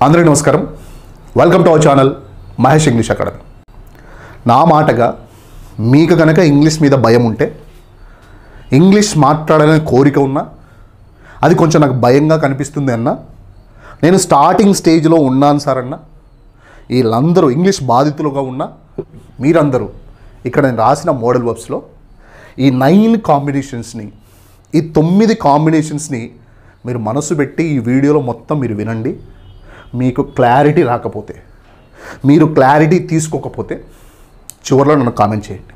అందరికీ నమస్కారం. Welcome to our channel Mahesh English academy. నా మాటగా మీకు కనుక ఇంగ్లీష్ మీద భయం ఉంటే, ఇంగ్లీష్ మాట్లాడాలనే కోరిక ఉన్నా, అది కొంచెం నాకు భయంగా కనిపిస్తుంది అన్న, నేను స్టార్టింగ్ స్టేజ్లో ఉన్నాను సార్ అన్న, వీళ్ళందరూ ఇంగ్లీష్ బాధితులుగా ఉన్న మీరందరూ ఇక్కడ నేను రాసిన మోడల్ వర్బ్స్లో ఈ 9 కాంబినేషన్స్ని, ఈ 9 కాంబినేషన్స్ని మీరు మనసు పెట్టి ఈ వీడియోలో మొత్తం మీరు వినండి. మీకు క్లారిటీ రాకపోతే, మీరు క్లారిటీ తీసుకోకపోతే చివరిలో నన్ను కామెంట్ చేయండి.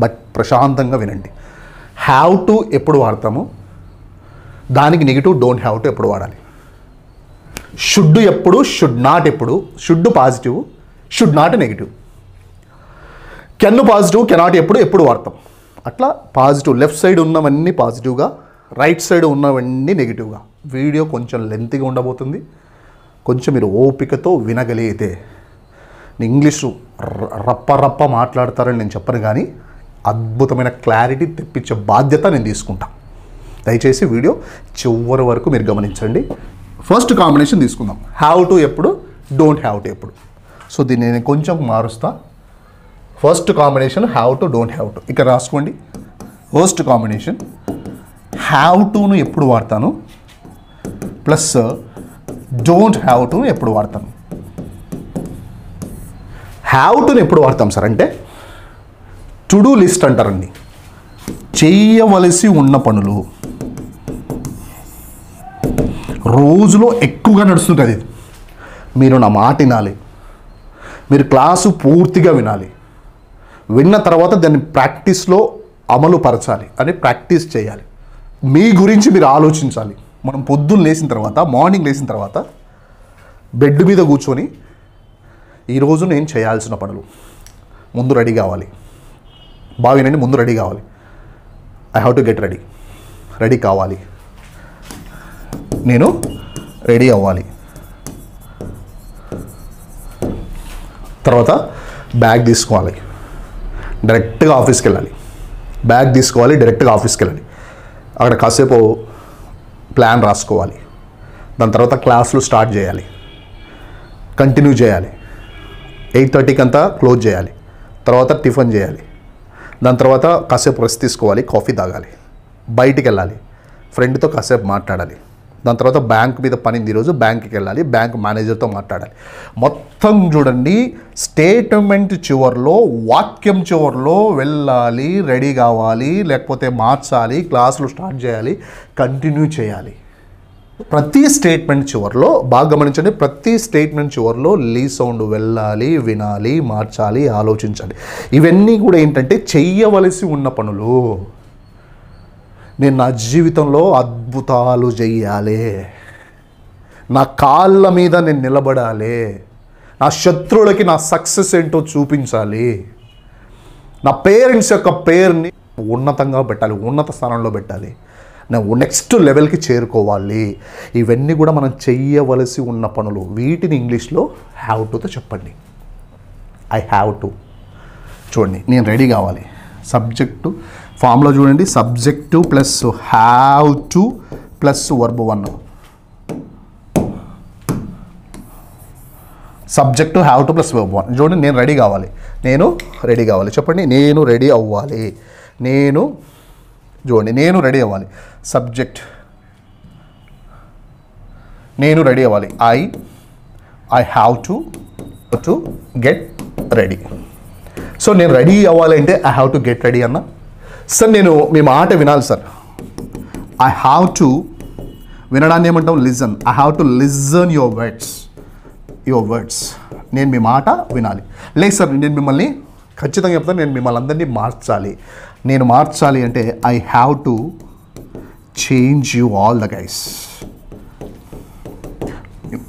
బట్ ప్రశాంతంగా వినండి. హ్యావ్ టు ఎప్పుడు వాడతాము, దానికి నెగిటివ్ డోంట్ హ్యావ్ టు ఎప్పుడు వాడాలి, షుడ్ ఎప్పుడు, షుడ్ నాట్ ఎప్పుడు, should positive, should not negative, can positive, cannot ఎప్పుడు వాడతాం. అట్లా పాజిటివ్ లెఫ్ట్ సైడ్ ఉన్నవన్నీ పాజిటివ్గా, రైట్ సైడ్ ఉన్నవన్నీ నెగిటివ్గా. వీడియో కొంచెం లెంతీగా ఉండబోతుంది. కొంచెం మీరు ఓపికతో వినగలిగితే, ఇంగ్లీషు రప్ప మాట్లాడతారని నేను చెప్పను, కానీ అద్భుతమైన క్లారిటీ తెప్పించే బాధ్యత నేను తీసుకుంటాను. దయచేసి వీడియో చివరి వరకు మీరు గమనించండి. ఫస్ట్ కాంబినేషన్ తీసుకుందాం. హ్యావ్ టు ఎప్పుడు, డోంట్ హ్యావ్ టు ఎప్పుడు. సో దీన్ని నేను కొంచెం మారుస్తా. First combination have to, don't have to. ఇక్కడ రాసుకోండి. ఫస్ట్ కాంబినేషన్ హ్యావ్ టును ఎప్పుడు వాడతాను, ప్లస్ డోంట్ హ్యావ్ టు ఎప్పుడు వాడతాను. హ్యావ్ టుని ఎప్పుడు వాడతాం సార్ అంటే, టు డూ లిస్ట్ అంటారండి. చేయవలసి ఉన్న పనులు రోజులో ఎక్కువగా నడుస్తుంటుంది. మీరు నా మాట వినాలి, మీరు క్లాసు పూర్తిగా వినాలి, విన్న తర్వాత దాన్ని ప్రాక్టీస్లో అమలు పరచాలి అని ప్రాక్టీస్ చేయాలి. మీ గురించి మీరు ఆలోచించాలి. మనం పొద్దున్న లేచిన తర్వాత, మార్నింగ్ లేచిన తర్వాత బెడ్ మీద కూర్చొని ఈరోజు నేను చేయాల్సిన పనులు ముందు రెడీ కావాలి. బాగా వినండి, ముందు రెడీ కావాలి. I have to get ready, ready కావాలి, నేను రెడీ అవ్వాలి. తర్వాత బ్యాగ్ తీసుకోవాలి, డైరెక్ట్గా ఆఫీస్కి వెళ్ళాలి. బ్యాగ్ తీసుకోవాలి, డైరెక్ట్గా ఆఫీస్కి వెళ్ళాలి. అక్కడ కాసేపు ప్లాన్ రాసుకోవాలి. దాని తర్వాత క్లాసులు స్టార్ట్ చేయాలి, కంటిన్యూ చేయాలి. 8:30కి అంతా క్లోజ్ చేయాలి. తర్వాత టిఫిన్ చేయాలి. దాని తర్వాత కాసేపు రెస్ట్ తీసుకోవాలి, కాఫీ తాగాలి, బయటికి వెళ్ళాలి, ఫ్రెండ్తో కాసేపు మాట్లాడాలి. దాని తర్వాత బ్యాంక్ మీద పనింది, ఈరోజు బ్యాంక్కి వెళ్ళాలి, బ్యాంక్ మేనేజర్తో మాట్లాడాలి. మొత్తం చూడండి, స్టేట్మెంట్ చివరిలో, వాక్యం చివరిలో వెళ్ళాలి, రెడీ కావాలి, లేకపోతే మార్చాలి, క్లాసులు స్టార్ట్ చేయాలి, కంటిన్యూ చేయాలి. ప్రతి స్టేట్మెంట్ చివరిలో బాగా గమనించండి, ప్రతి స్టేట్మెంట్ చివరిలో లీ సౌండ్ వెళ్ళాలి, వినాలి, మార్చాలి, ఆలోచించాలి. ఇవన్నీ కూడా ఏంటంటే చెయ్యవలసి ఉన్న పనులు. నేను నా జీవితంలో అద్భుతాలు చెయ్యాలి, నా కాళ్ళ మీద నేను నిలబడాలి, నా శత్రువులకి నా సక్సెస్ ఏంటో చూపించాలి, నా పేరెంట్స్ యొక్క పేరుని ఉన్నతంగా పెట్టాలి, ఉన్నత స్థానంలో పెట్టాలి, నేను నెక్స్ట్ లెవెల్కి చేరుకోవాలి. ఇవన్నీ కూడా మనం చెయ్యవలసి ఉన్న పనులు. వీటిని ఇంగ్లీష్లో హ్యావ్ టుతో చెప్పండి. I have to. చూడండి, నేను రెడీ కావాలి. సబ్జెక్టు ఫామ్లో చూడండి, subject plus have to plus verb 1. Subject have to plus verb 1. చూడండి, నేను రెడీ కావాలి, నేను రెడీ కావాలి. చెప్పండి, నేను రెడీ అవ్వాలి, చూడండి, నేను రెడీ అవ్వాలి. సబ్జెక్ట్, నేను రెడీ అవ్వాలి. I have to get ready. So నేను రెడీ అవ్వాలి అంటే I have to get ready అన్న. సార్ నేను మీ మాట వినాలి సార్. ఐ హ్యావ్ టు వినడాన్ని ఏమంటాం, listen. I have to listen your words. నేను మీ మాట వినాలి. లేదు సార్, నేను మిమ్మల్ని ఖచ్చితంగా చెప్తాను, నేను మిమ్మల్ని అందరినీ మార్చాలి. నేను మార్చాలి అంటే I have to change you all the guys.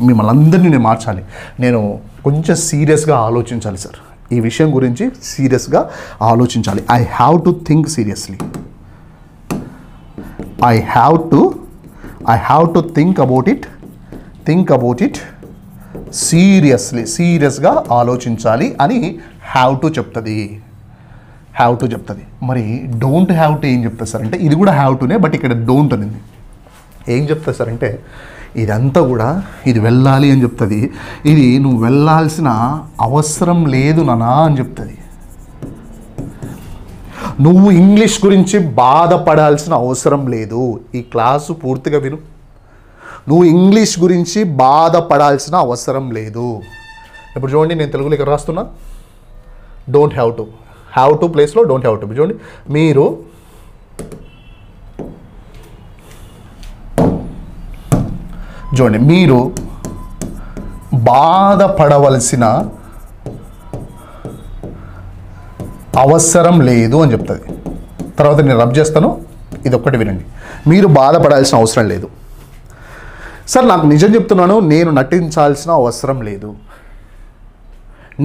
మిమ్మల్ని అందరినీ నేను మార్చాలి. నేను కొంచెం సీరియస్గా ఆలోచించాలి సార్, ఈ విషయం గురించి సీరియస్గా ఆలోచించాలి. I have to think seriously. I have to think about it సీరియస్గా ఆలోచించాలి అని హ్యావ్ టు చెప్తుంది. మరి డోంట్ హ్యావ్ టు ఏం చెప్తుంది సార్ అంటే, ఇది కూడా హ్యావ్ టునే, బట్ ఇక్కడ డోంట్ అనింది. ఏం చెప్తుంది సార్ అంటే, ఇదంతా కూడా ఇది వెళ్ళాలి అని చెప్తుంది. ఇది నువ్వు వెళ్ళాల్సిన అవసరం లేదు నానా అని చెప్తుంది. నువ్వు ఇంగ్లీష్ గురించి బాధపడాల్సిన అవసరం లేదు. ఈ క్లాసు పూర్తిగా విను. నువ్వు ఇంగ్లీష్ గురించి బాధపడాల్సిన అవసరం లేదు. ఇప్పుడు చూడండి, నేను తెలుగులో ఇక్కడ రాస్తున్నా డోంట్ హ్యావ్ టు ప్లేస్లో డోంట్ హ్యావ్ టు. చూడండి, మీరు బాధపడవలసిన అవసరం లేదు అని చెప్తుంది. తర్వాత నేను రబ్ చేస్తాను, ఇది ఒక్కటి వినండి. మీరు బాధపడాల్సిన అవసరం లేదు. సార్ నాకు నిజం చెప్తున్నాను, నేను నటించాల్సిన అవసరం లేదు.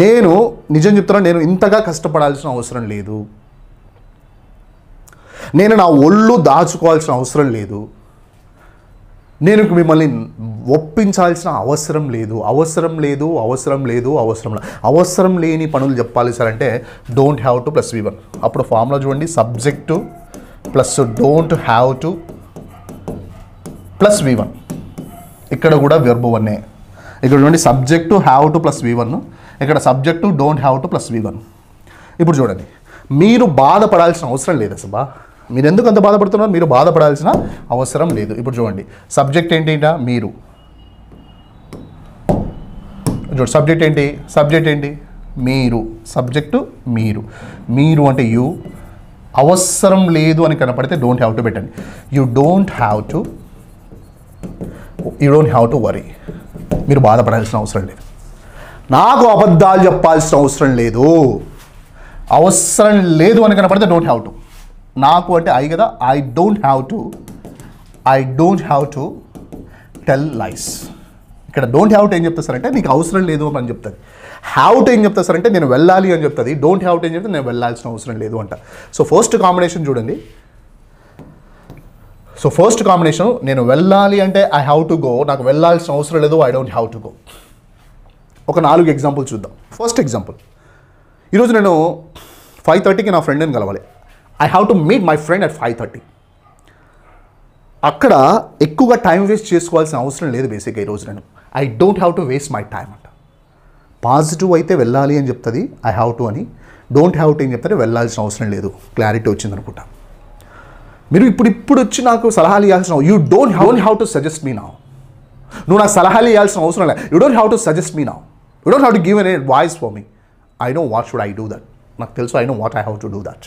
నేను నిజం చెప్తున్నాను, నేను ఇంతగా కష్టపడాల్సిన అవసరం లేదు. నేను నా ఒళ్ళు దాచుకోవాల్సిన అవసరం లేదు. నేను మిమ్మల్ని ఒప్పించాల్సిన అవసరం లేదు. అవసరం లేని పనులు చెప్పాలి సార్ అంటే don't have to plus V1. అప్పుడు ఫార్ములా చూడండి, subject plus don't have to plus V1. ఇక్కడ కూడా వెర్బ్ 1. ఇక్కడ చూడండి, subject have to plus V1, ఇక్కడ subject don't have to plus V1. ఇప్పుడు చూడండి, మీరు బాధపడాల్సిన అవసరం లేదు అసలు. మీరు ఎందుకు అంత బాధపడుతున్నారు? మీరు బాధపడాల్సిన అవసరం లేదు. ఇప్పుడు చూడండి, సబ్జెక్ట్ ఏంటి? మీరు. చూడండి, సబ్జెక్ట్ ఏంటి? మీరు. సబ్జెక్టు మీరు అంటే యూ. అవసరం లేదు అని కనపడితే డోంట్ హ్యావ్ టు పెట్టండి. You don't have to worry. మీరు బాధపడాల్సిన అవసరం లేదు. నాకు అబద్ధాలు చెప్పాల్సిన అవసరం లేదు. అవసరం లేదు అని కనపడితే డోంట్ హ్యావ్ టు. నాకు అంటే ఐ కదా, I don't have to tell lies. ఇక్కడ డోంట్ హ్యావ్ టు ఏం చెప్తా సార్ అంటే నీకు అవసరం లేదు అని చెప్తుంది. హ్యావ్ టు ఏం చెప్తా సార్ అంటే నేను వెళ్ళాలి అని చెప్తుంది. డోంట్ హ్యావ్ టు ఏం చెప్తే నేను వెళ్ళాల్సిన అవసరం లేదు అంట. సో ఫస్ట్ కాంబినేషన్ చూడండి. నేను వెళ్ళాలి అంటే ఐ హ్యావ్ టు గో, నాకు వెళ్ళాల్సిన అవసరం లేదు, I don't have to go. ఒక 4 ఎగ్జాంపుల్ చూద్దాం. ఫస్ట్ ఎగ్జాంపుల్, ఈరోజు నేను 5:30కి నా ఫ్రెండ్ని కలవాలి. I have to meet my friend at 5:30. అక్కడ ఎక్కువగా టైం వేస్ట్ చేసుకోవాల్సిన అవసరం లేదు. బేసిక్గా ఈరోజు నేను I don't have to waste my time అంట. పాజిటివ్ అయితే వెళ్ళాలి అని చెప్తుంది ఐ హ్యావ్ టు అని. డోంట్ హ్యావ్ టు అని చెప్తే వెళ్ళాల్సిన అవసరం లేదు. క్లారిటీ వచ్చింది అనుకుంటా. మీరు ఇప్పుడు వచ్చి నాకు సలహాలు ఇవ్వాల్సిన, you don't have to suggest me now. నువ్వు నాకు సలహాలు ఇవ్వాల్సిన అవసరం లేదు. You don't have to suggest me now. You don't have to give an advice for me. I know what should I do that. నాకు తెలుసు. I know what I have to do that.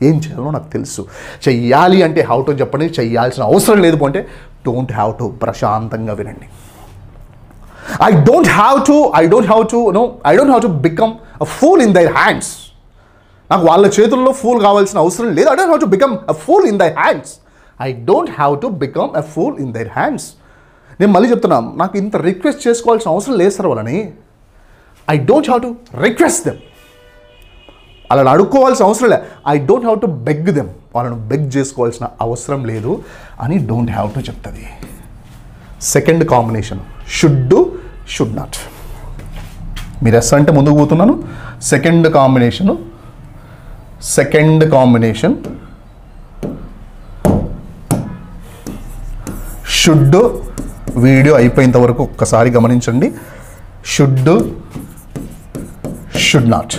ఏం చేయాలో నాకు తెలుసు. చెయ్యాలి అంటే have to చెప్పండి, చెయ్యాల్సిన అవసరం లేదు అంటే డోంట్ హ్యావ్ టు. ప్రశాంతంగా వినండి. I don't have to become a fool in their hands. నాకు వాళ్ళ చేతుల్లో ఫూల్ కావాల్సిన అవసరం లేదు. I don't have to become a fool in their hands. నేను మళ్ళీ చెప్తున్నాను, నాకు ఇంత రిక్వెస్ట్ చేసుకోవాల్సిన అవసరం లేదు సార్ వాళ్ళని. I don't have to request them. వాళ్ళని అడుక్కోవాల్సిన అవసరం లేదు. I don't have to beg them. వాళ్ళను బెగ్ చేసుకోవాల్సిన అవసరం లేదు అని డోంట్ హ్యావ్ టు చెప్తుంది. Second combination should not. మీరు ఎస్ అంటే ముందుకు పోతున్నాను. Second combination should. వీడియో అయిపోయేంత వరకు ఒక్కసారి గమనించండి. Should not.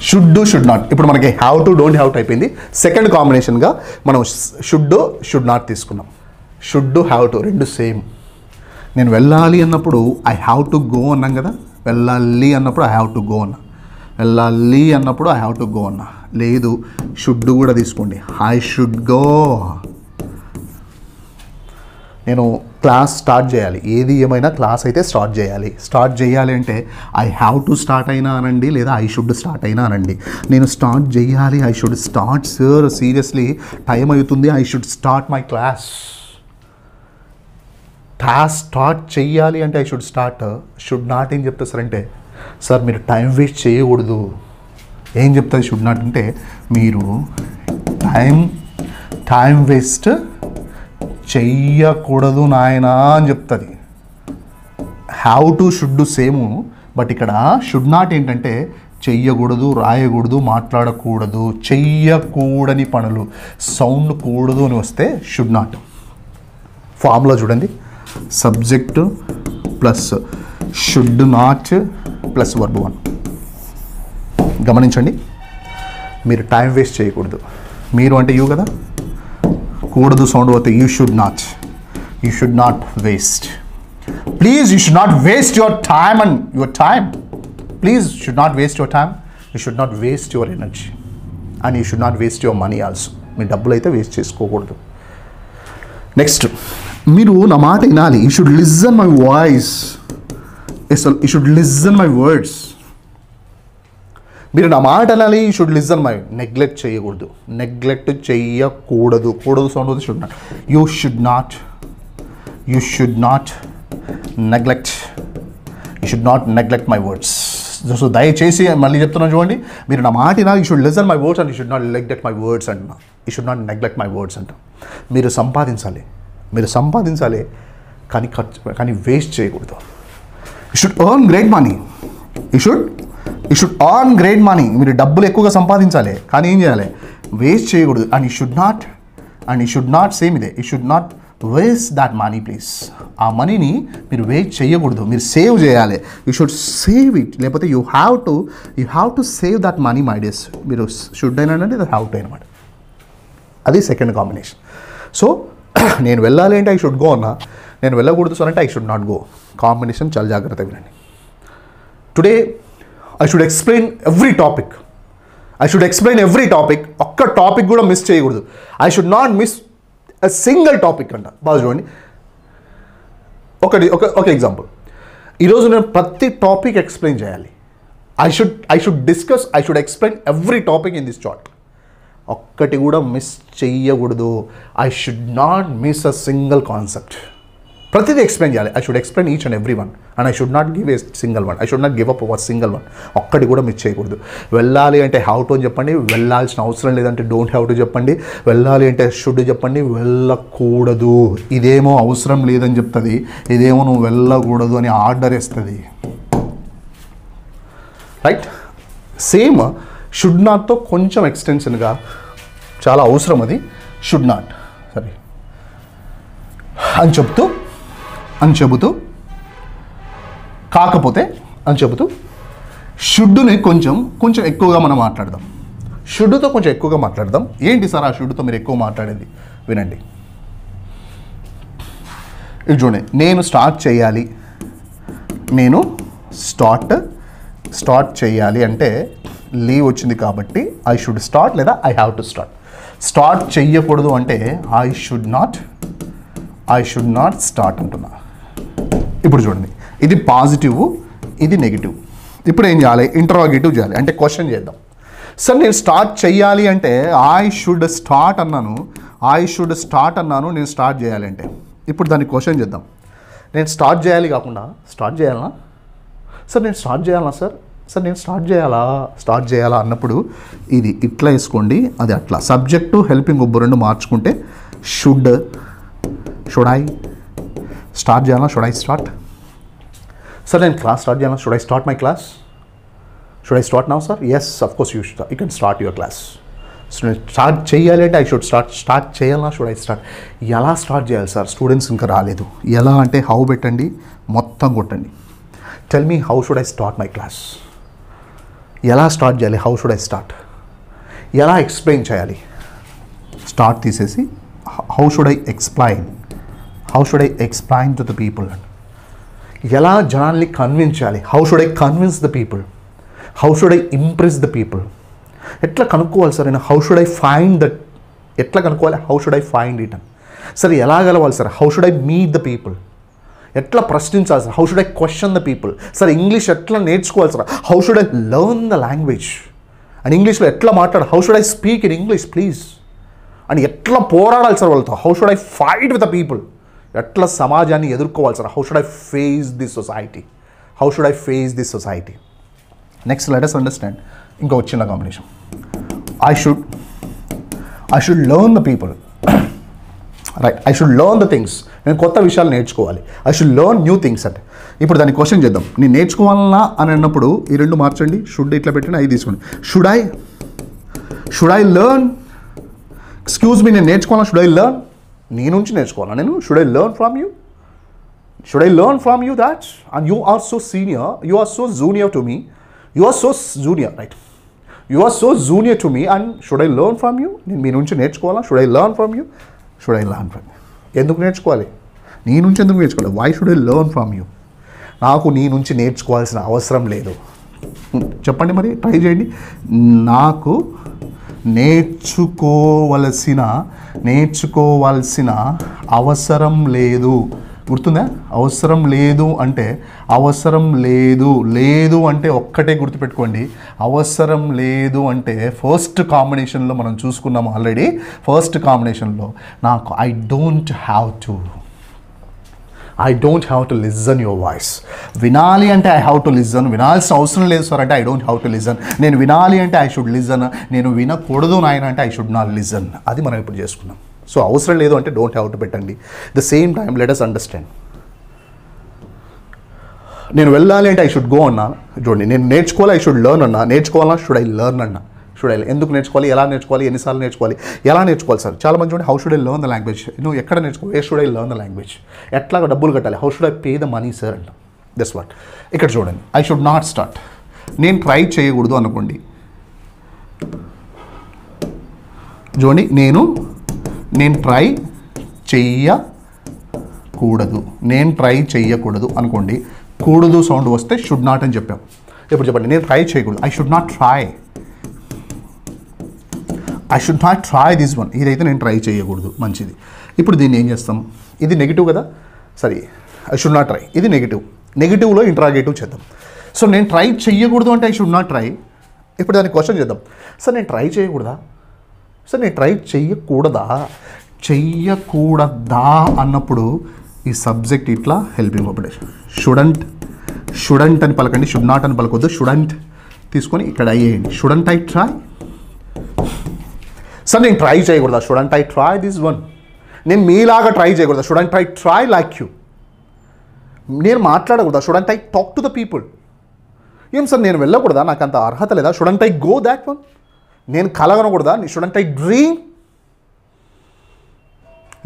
Should not. ఇప్పుడు మనకి have to don't have to అయిపోయింది. సెకండ్ కాంబినేషన్గా మనం షుడ్ నాట్ తీసుకున్నాం. షుడ్ హ్యావ్ టు రెండు సేమ్. నేను వెళ్ళాలి అన్నప్పుడు ఐ హ్యావ్ టు గో అన్నాం కదా. వెళ్ళాలి అన్నప్పుడు ఐ హ్యావ్ టు గో అన్నా. లేదు, షుడ్ కూడా తీసుకోండి. I should go. నేను క్లాస్ స్టార్ట్ చేయాలి. ఏది ఏమైనా క్లాస్ అయితే స్టార్ట్ చేయాలి అంటే ఐ హ్యావ్ టు స్టార్ట్ అయినా అనండి, లేదా ఐ షుడ్ స్టార్ట్ అయినా అనండి. నేను స్టార్ట్ చేయాలి. I should start sir, seriously time అవుతుంది. I should start my class start చేయాలి అంటే I should start. Should not ఏం చెప్తా సార్ అంటే, సార్ మీరు టైం వేస్ట్ చేయకూడదు. ఏం చెప్తుంది షుడ్ నాట్ అంటే, మీరు టైం వేస్ట్ చెయ్యకూడదు నాయనా అని చెప్తుంది. Have to should same, but ఇక్కడ షుడ్ నాట్ ఏంటంటే చెయ్యకూడదు, రాయకూడదు, మాట్లాడకూడదు, చెయ్యకూడని పనులు, సౌండ్ కూడదు అని వస్తే షుడ్ నాట్. ఫార్ములా చూడండి, subject plus should not plus verb 1. గమనించండి, మీరు టైం వేస్ట్ చేయకూడదు. మీరు అంటే యూ కదా, కూడదు సౌండ్ పోతే you should not waste. Please you should not waste your time and your time. Please should not waste your time, you should not waste your energy and you should not waste your money also. మీ డబ్బులు అయితే waste చేసుకోకూడదు. Next, మీరు నా మాట వినాలి. You should listen my voice, you should listen my words. మీరు నా మాట అనాలి. You should listen my, neglect చేయకూడదు. నెగ్లెక్ట్ చేయకూడదు. కూడదు సౌండ్ అవుతుంది, should not. You should not neglect. You should not neglect my words. So దయచేసి మళ్ళీ చెప్తున్నాను చూడండి, మీరు నా మాట వినాలి. You should listen my words and you should not neglect my words అంటున్నా. You should not neglect my words అంట. మీరు సంపాదించాలి కానీ వేస్ట్ చేయకూడదు. You should earn great money. You should earn great money. మీరు డబ్బులు ఎక్కువగా సంపాదించాలి కానీ ఏం చేయాలి, వేస్ట్ చేయకూడదు. And you should not same ఇదే, you should not waste that money please. ఆ మనీని మీరు వేస్ట్ చేయకూడదు, మీరు సేవ్ చేయాలి. యూ షుడ్ సేవ్ ఇట్, లేకపోతే you have to save that money my days. మీరు షుడ్ అయినా అంటే హ్యావ్ టు అనమాట. అది సెకండ్ కాంబినేషన్. సో నేను వెళ్ళాలి అంటే ఐ షుడ్ గో అన్నా, నేను వెళ్ళకూడదు సార్ అంటే I should not go. Combination చాలా జాగ్రత్తగా వినండి. Today I should explain every topic. ఒక్క టాపిక్ కూడా మిస్ చేయకూడదు. I should not miss a single topic అంట. బాగా చూడండి, ఒక ఎగ్జాంపుల్. ఈరోజు నేను ప్రతి టాపిక్ ఎక్స్ప్లెయిన్ చేయాలి. I should explain every topic in this chart. ఒక్కటి కూడా మిస్ చెయ్యకూడదు. I should not miss a single concept. ప్రతిదీ ఎక్స్ప్లెయిన్ చేయాలి. I should explain each and every one and I should not give a single one. I should not give up ఒక single one. ఒక్కటి కూడా miss చేయకూడదు. వెళ్ళాలి అంటే have to అని చెప్పండి, వెళ్ళాల్సిన అవసరం లేదంటే డోంట్ హ్యావ్ టు చెప్పండి, వెళ్ళాలి అంటే షుడ్ చెప్పండి, వెళ్ళకూడదు ఇదేమో అవసరం లేదని చెప్తుంది, ఇదేమో నువ్వు వెళ్ళకూడదు అని ఆర్డర్ ఇస్తుంది. రైట్? సేమ్ షుడ్ నాట్తో కొంచెం ఎక్స్టెన్షన్గా చాలా అవసరం అది. షుడ్ నాట్ సరే అని చెబుతూ కాకపోతే అని చెబుతూ షుడ్డుని కొంచెం ఎక్కువగా మనం మాట్లాడదాం. షుడ్తో కొంచెం ఎక్కువగా మాట్లాడదాం. ఏంటి సార్ ఆ షుడ్తో మీరు ఎక్కువ మాట్లాడేది? వినండి, ఇది చూడండి. నేను స్టార్ట్ చేయాలి అంటే లీవ్ వచ్చింది కాబట్టి ఐ షుడ్ స్టార్ట్ లేదా I have to start. Start చెయ్యకూడదు అంటే ఐ షుడ్ నాట్ స్టార్ట్ అంటున్నా. ఇప్పుడు చూడండి, ఇది పాజిటివ్, ఇది నెగిటివ్. ఇప్పుడు ఏం చేయాలి? ఇంటరాగేటివ్ చేయాలి, అంటే క్వశ్చన్ చేద్దాం. సార్ నేను స్టార్ట్ చెయ్యాలి అంటే ఐ షుడ్ స్టార్ట్ అన్నాను, నేను స్టార్ట్ చేయాలి అంటే. ఇప్పుడు దాన్ని క్వశ్చన్ చేద్దాం. నేను స్టార్ట్ చేయాలి కాకుండా స్టార్ట్ చేయాలనా సార్? నేను స్టార్ట్ చేయాలా అన్నప్పుడు ఇది ఇట్లా వేసుకోండి, అది అట్లా. సబ్జెక్టు హెల్పింగ్ ఒబ్బు రెండు మార్చుకుంటే షుడ్ ఐ స్టార్ట్ చేయాలా? Should I start? సార్ నేను క్లాస్ స్టార్ట్ చేయాలా? Should I start my class? Should I start now sir? Yes of course you can start your class. So నేను start చేయాలి అంటే I should start చేయాలా? Should I start? ఎలా start చేయాలి sir? Students ఇంకా రాలేదు. ఎలా అంటే హౌ పెట్టండి, మొత్తం కొట్టండి. Tell me how should I start my class? ఎలా స్టార్ట్ చేయాలి? How should I start? ఎలా ఎక్స్ప్లెయిన్ చేయాలి? స్టార్ట్ తీసేసి how should I explain to the people? ఎలా జనాల్ని కన్విన్స్ చేయాలి? How should I convince the people? How should I impress the people? ఎట్లా కనుక్కోవాలి సార్ నేను? How should I find that? ఎట్లా కనుక్కోవాలి? How should I find it అని. సరే ఎలా గలవాలి సార్? How should I meet the people? ఎట్లా ప్రశ్నించాలి సార్? How should I question the people? Sir English ఎట్లా నేర్చుకోవాలి sir? How should I learn the language? And ఇంగ్లీష్లో ఎట్లా మాట్లాడాలి? How should I speak in English please? And ఎట్లా పోరాడాలి సార్ వాళ్ళతో? How should I fight with the people? ఎట్లా సమాజాన్ని ఎదుర్కోవాలి sir? How should I face this society? Next let us understand ఇంకొక చిన్న combination. I should learn the people. Right, I should learn the things. నేను కొత్త విషయాలు నేర్చుకోవాలి. I should learn new things అంటే. ఇప్పుడు దాన్ని క్వశ్చన్ చేద్దాం. నేను నేర్చుకోవాలన్నా అని అన్నప్పుడు ఈ రెండు మార్చండి. షుడ్ ఇట్లా పెట్టండి, అవి తీసుకోండి. Should I learn? Excuse me, నేను నేర్చుకోవాలన్నా షుడ్ ఐ లెర్న్? నీ నుంచి నేర్చుకోవాలా నేను? Should I learn from you? Should I learn from you that? And you are so senior, you are so junior to me. You are so junior, right? You are so junior to me, and should I learn from you? నేను మీ నుంచి నేర్చుకోవాలా? Should I learn from you? Should I learn from you? ఎందుకు నేర్చుకోవాలి? నీ నుంచి ఎందుకు నేర్చుకోవాలి? Why should I learn from you? నాకు నీ నుంచి నేర్చుకోవాల్సిన అవసరం లేదు. చెప్పండి మరి, ట్రై చేయండి. నాకు నేర్చుకోవాల్సిన అవసరం లేదు. గుర్తుందా? అవసరం లేదు అంటే ఒక్కటే గుర్తుపెట్టుకోండి. అవసరం లేదు అంటే ఫస్ట్ కాంబినేషన్లో మనం చూసుకున్నాము ఆల్రెడీ. ఫస్ట్ కాంబినేషన్లో నాకు I don't have to listen your voice. వినాలి అంటే ఐ హ్యావ్ టు లిజన్. వినాల్సిన అవసరం లేదు సార్ అంటే I don't have to listen. నేను వినాలి అంటే ఐ షుడ్ లిజన్. నేను వినకూడదు నాయన అంటే ఐ షుడ్ నాట్ లిజన్. అది మనం ఇప్పుడు చేసుకున్నాం. సో అవసరం లేదు అంటే డోంట్ హ్యావ్ టు పెట్టండి. The same time let us understand. నేను వెళ్ళాలి అంటే ఐ షుడ్ గో అన్నా. చూడండి, నేను నేర్చుకోవాలి ఐ షుడ్ లెర్న్ అన్నా. నేర్చుకోవాలా షుడ్ ఐ లెర్న్ అన్నా. ఎందుకు నేర్చుకోవాలి, ఎలా నేర్చుకోవాలి, ఎన్నిసార్లు నేర్చుకోవాలి, ఎలా నేర్చుకోవాలి సార్? చాలా మంది చూడండి, how should I learn the language. నువ్వు ఎక్కడ నేర్చుకోవాలి? ఏ should I learn the language? ఎట్లాగా డబ్బులు కట్టాలి? How should I pay the money sir అంట. That's what. ఇక్కడ చూడండి, ఐ షుడ్ నాట్ స్టార్ట్. నేను ట్రై చేయకూడదు అనుకోండి. చూడండి, నేను ట్రై చెయ్యకూడదు అనుకోండి. కూడదు సౌండ్ వస్తే షుడ్ నాట్ అని చెప్పాం. ఇప్పుడు చెప్పండి, నేను ట్రై చేయకూడదు. I should not try this one. ఇదైతే నేను ట్రై చేయకూడదు. మంచిది. ఇప్పుడు దీన్ని ఏం చేస్తాం? ఇది నెగిటివ్ కదా, సరే ఐ షుడ్ నాట్ ట్రై. ఇది నెగిటివ్లో ఇంట్రాగేటివ్ చేద్దాం. సో నేను ట్రై చెయ్యకూడదు అంటే ఐ షుడ్ నాట్ ట్రై. ఇప్పుడు దాన్ని క్వశ్చన్ చేద్దాం. సార్ నేను ట్రై చేయకూడదా? సార్ నేను ట్రై చెయ్యకూడదా అన్నప్పుడు ఈ సబ్జెక్ట్ ఇట్లా హెల్పింగ్ వర్బ్. షుడంట్ అని పలకండి, షుడ్ నాట్ అని పలకొద్దు. షుడంట్ తీసుకొని ఇక్కడ అయ్యేయండి. Shouldn't I try? సార్ నేను ట్రై చేయకూడదా? Shouldn't I try this one? నేను మీలాగా ట్రై చేయకూడదా? Shouldn't I try like you? నేను మాట్లాడకూడదా? Shouldn't I talk to the people? ఏం సార్ నేను వెళ్ళకూడదా? నాకు అంత అర్హత లేదా? Shouldn't I go that one? నేను కలగనకూడదా? Shouldn't I dream?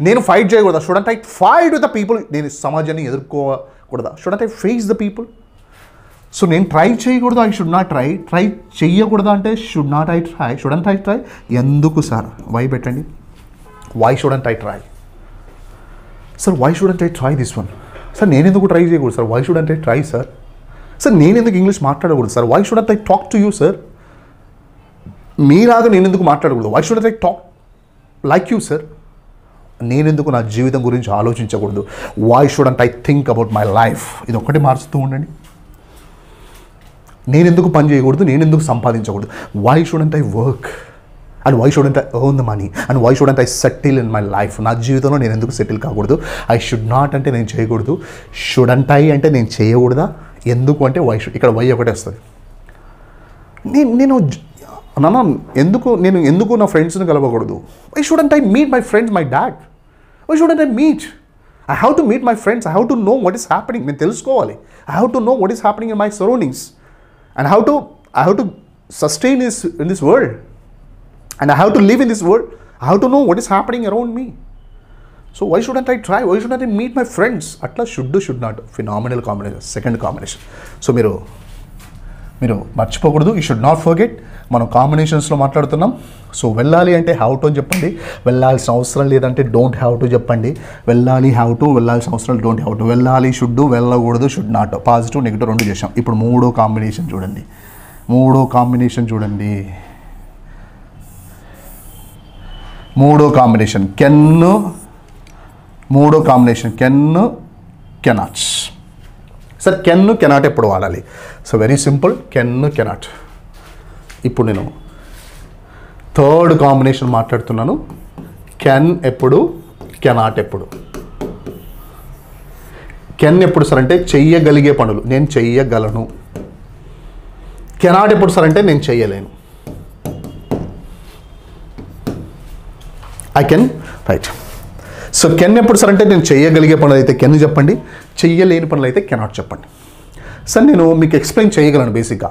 నేను ఫైట్ చేయకూడదా? Shouldn't I fight with the people? నేను సమాజాన్ని ఎదుర్కోకూడదా? Shouldn't I face the people? So నేను ట్రై చేయకూడదు, I should not try. Try చెయ్యకూడదు అంటే should not I try. Shouldn't I try? ఎందుకు సార్? వై పెట్టండి. Why shouldn't I try? Sir why shouldn't I try this one? Sir నేను ఎందుకు try చేయకూడదు sir? Why shouldn't I try sir? Sir నేను ఎందుకు English మాట్లాడకూడదు sir? Why shouldn't I talk to you sir? మీలాగా నేను ఎందుకు మాట్లాడకూడదు? Why shouldn't I talk like you sir? నేనెందుకు నా జీవితం గురించి ఆలోచించకూడదు? Why shouldn't I think about my life? ఇది ఒక్కటి మార్చుతూ ఉండండి. నేనెందుకు పని చేయకూడదు? నేనెందుకు సంపాదించకూడదు? Why shouldn't I work? And why shouldn't I earn the money? And why shouldn't I settle in my life? నా జీవితంలో నేను ఎందుకు సెటిల్ కాకూడదు? ఐ షుడ్ నాట్ అంటే నేను చేయకూడదు. షుడంట్ ఐ అంటే నేను చేయకూడదా? ఎందుకు అంటే వై షుడ్. ఇక్కడ వై ఒకటే వస్తుంది. నేను ఎందుకు నా ఫ్రెండ్స్ని కలవకూడదు? Why shouldn't I meet my friends, my dad? Why shouldn't I meet? I have to meet my friends. I have to know what is happening. నేను తెలుసుకోవాలి. I have to know what is happening in my surroundings. And I have to sustain in this world. And I have to live in this world. I have to know what is happening around me. So why shouldn't I try? Why shouldn't I meet my friends? అట్లా should not phenomenal combination. Second combination. So మీరు మర్చిపోకూడదు. You should not forget. మనం కాంబినేషన్స్లో మాట్లాడుతున్నాం. So వెళ్ళాలి అంటే have to అని చెప్పండి. వెళ్ళాల్సిన అవసరం లేదంటే డోంట్ హ్యావ్ టు చెప్పండి. వెళ్ళాలి హ్యావ్ టు, వెళ్ళాల్సిన అవసరం డోంట్ హ్యావ్ టు. వెళ్ళాలి షుడ్, వెళ్ళకూడదు షుడ్ నాట్. పాజిటివ్ నెగిటివ్ రెండు చేసాం. ఇప్పుడు మూడో కాంబినేషన్ చూడండి. మూడో కాంబినేషన్ కెన్, కెనాట్స్. సార్ కెనాట్ ఎప్పుడు వాడాలి? So very simple, cannot. ఇప్పుడు నేను థర్డ్ కాంబినేషన్ మాట్లాడుతున్నాను. కెన్ ఎప్పుడు, కెనాట్ ఎప్పుడు. కెన్ ఎప్పుడు సార్ అంటే చెయ్యగలిగే పనులు, నేను చెయ్యగలను. కెనాట్ ఎప్పుడు సార్ అంటే నేను చెయ్యలేను. I can, right. So can ఎప్పుడు సార్ అంటే నేను చెయ్యగలిగే పనులు అయితే కెన్ చెప్పండి. చెయ్యలేని పనులు అయితే కెనాట్ చెప్పండి. సార్ నేను మీకు ఎక్స్ప్లెయిన్ చేయగలను. బేసిక్గా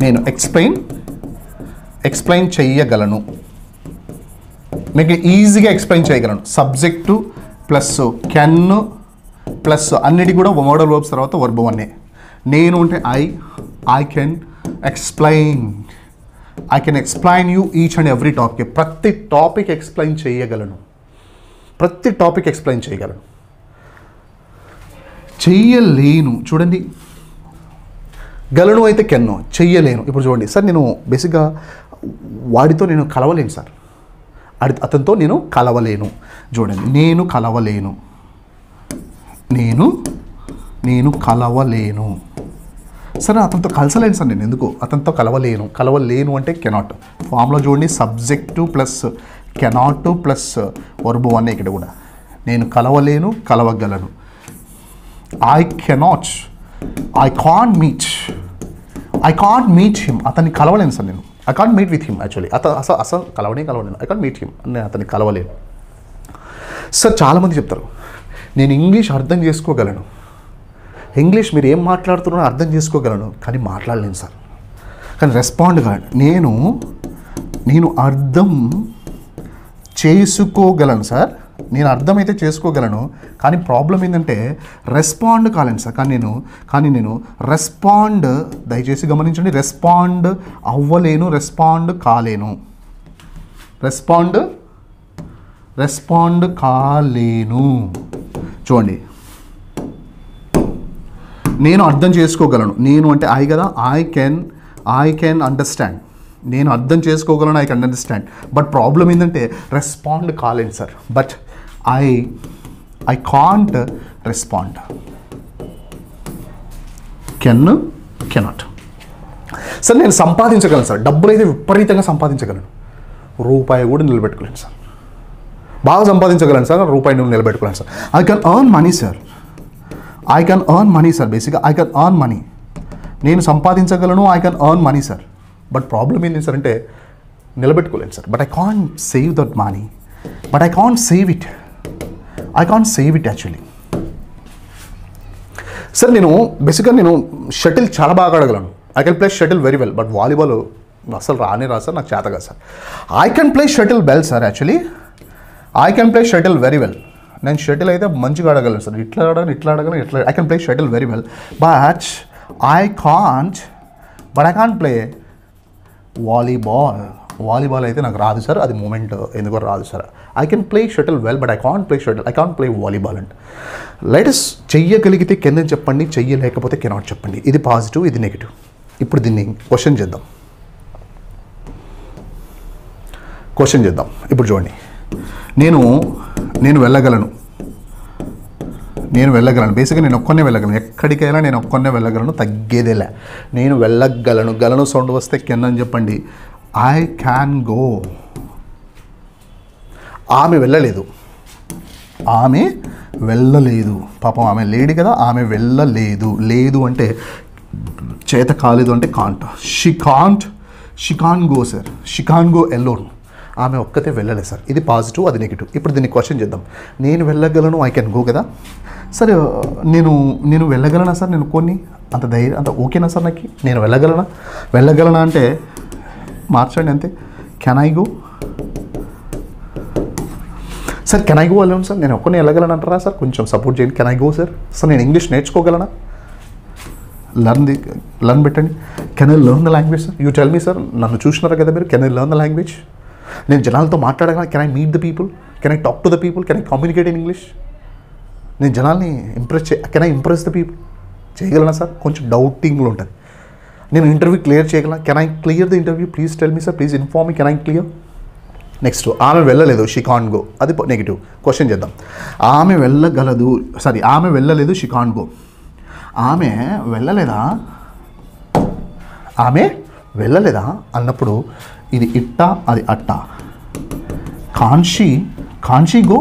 నేను ఎక్స్ప్లెయిన్ చెయ్యగలను. మీకు ఈజీగా ఎక్స్ప్లెయిన్ చేయగలను. సబ్జెక్టు ప్లస్ కెన్ ప్లస్ అన్నిటి కూడా మోడల్ వర్బ్స్ తర్వాత వర్బ్ వన్నే. నేను అంటే I can explain you each and every topic. ప్రతి టాపిక్ ఎక్స్ప్లెయిన్ చేయగలను. చెయ్యలేను చూడండి, గలను అయితే కెన్ను, చెయ్యలేను. ఇప్పుడు చూడండి సార్, నేను బేసిక్గా వాడితో నేను కలవలేను సార్, అతనితో నేను కలవలేను. చూడండి, నేను కలవలేను సరే, అతనితో కలిసలేను సార్, నేను ఎందుకు అతనితో కలవలేను అంటే కెనాట్. ఫామ్లో చూడండి, subject plus cannot plus verb one. ఇక్కడ కూడా నేను కలవలేను, కలవగలను. ఐ కాంట్ మీట్ హిమ్, అతన్ని కలవలేను సార్ నేను. I can't meet with him actually. అసలు కలవలేను. ఐ కాంట్ మీట్ హిమ్, నేను అతన్ని కలవలేను. సార్ చాలామంది చెప్తారు, నేను ఇంగ్లీష్ అర్థం చేసుకోగలను, ఇంగ్లీష్ మీరు ఏం మాట్లాడుతున్నారో అర్థం చేసుకోగలను, కానీ మాట్లాడలేను సార్, కానీ రెస్పాండ్ కాదు. నేను అర్థం చేసుకోగలను సార్, నేను అర్థమైతే చేసుకోగలను, కానీ ప్రాబ్లం ఏంటంటే రెస్పాండ్ కాలేను సార్. కానీ నేను రెస్పాండ్, దయచేసి గమనించండి, రెస్పాండ్ అవ్వలేను, రెస్పాండ్ కాలేను. చూడండి, నేను అర్థం చేసుకోగలను, నేను అంటే ఐ కదా, ఐ కెన్ అండర్స్టాండ్. నేను అర్థం చేసుకోగలను, I can understand. But problem ఏంటంటే రెస్పాండ్ కాలేను sir. But I can't respond. Cannot. Sir నేను సంపాదించగలను సార్, డబ్బులు అయితే విపరీతంగా సంపాదించగలను, రూపాయి కూడా నిలబెట్టుకోలేను సార్. బాగా సంపాదించగలను సార్, రూపాయి నిలబెట్టుకోలేను sir. I can earn money sir, బేసిక్గా ఐ కెన్ ఎర్న్ మనీ. నేను సంపాదించగలను, I can earn money sir. But problem ఏంటి సార్ అంటే నిలబెట్టుకోలేను sir. But I can't save that money, but I can't save it actually. Sir నేను బేసిక్గా shuttle చాలా బాగా ఆడగలను. I can play shuttle very well. But volleyball అసలు రాదు సార్, నాకు చేత కాదు sir. I can play shuttle well sir, actually I can play shuttle very well. నేను షటిల్ అయితే మంచిగా ఆడగలను సార్, ఇట్లా ఆడగలను. I can play shuttle very well. But I can't play volleyball అయితే నాకు రాదు సార్, అది మూమెంట్ ఎందుకో రాదు sir. I can play shuttle well, but I can't play volleyball and let us. చెయ్యగలిగితే కెన్ అని చెప్పండి, చెయ్యలేకపోతే కెనాట్ చెప్పండి. ఇది పాజిటివ్, ఇది నెగిటివ్. ఇప్పుడు దీన్ని క్వశ్చన్ చేద్దాం. ఇప్పుడు చూడండి, నేను వెళ్ళగలను. బేసిక్గా నేను ఒక్కనే వెళ్ళగలను, ఎక్కడికైనా నేను ఒక్కనే వెళ్ళగలను, తగ్గేదేలే. నేను వెళ్ళగలను సౌండ్ వస్తే కెన్ అని చెప్పండి. I can go. ఆమె వెళ్ళలేదు పాపం, ఆమె లేడీ కదా, ఆమె లేదు అంటే చేత కాలేదు అంటే can't. She can't go sir, she can't go alone. ఆమె ఒక్కతే వెళ్ళలేదు సార్. ఇది పాజిటివ్, అది నెగిటివ్. ఇప్పుడు దీన్ని క్వశ్చన్ చేద్దాం. నేను వెళ్ళగలను, ఐ కెన్ గో కదా. సరే, నేను వెళ్ళగలనా సార్, నేను కొన్ని అంత ధైర్యం అంత ఓకేనా సార్ నాకు? నేను వెళ్ళగలనా అంటే మార్చండి అంతే. Can I go sir, can I go వెళ్ళను సార్, నేను ఒక్కనే వెళ్ళగలను అంటారా సార్? కొంచెం సపోర్ట్ చేయండి. Can I go sir. నేను ఇంగ్లీష్ నేర్చుకోగలనా? లర్న్ పెట్టండి. Can I learn the language sir? You tell me sir, నన్ను చూసినారా కదా మీరు. Can I learn the language? నేను జనాలతో మాట్లాడగలను. Can I meet the people? Can I talk to the people? Can I communicate in English? నేను జనాల్ని can I impress the people? చేయగలనా సార్? కొంచెం డౌటింగ్లో ఉంటుంది. నేను ఇంటర్వ్యూ క్లియర్ చేయగలనా? Can I clear the interview? Please tell me sir, please inform me, can I clear? Next, ఆమె వెళ్ళలేదు, she can't go. అది నెగిటివ్. క్వశ్చన్ చేద్దాం. ఆమె వెళ్ళలేదు, షీ కాంట్ గో. ఆమె వెళ్ళలేదా అన్నప్పుడు ఇది ఇట్టా, అది అట్టా. కాన్షీ గో.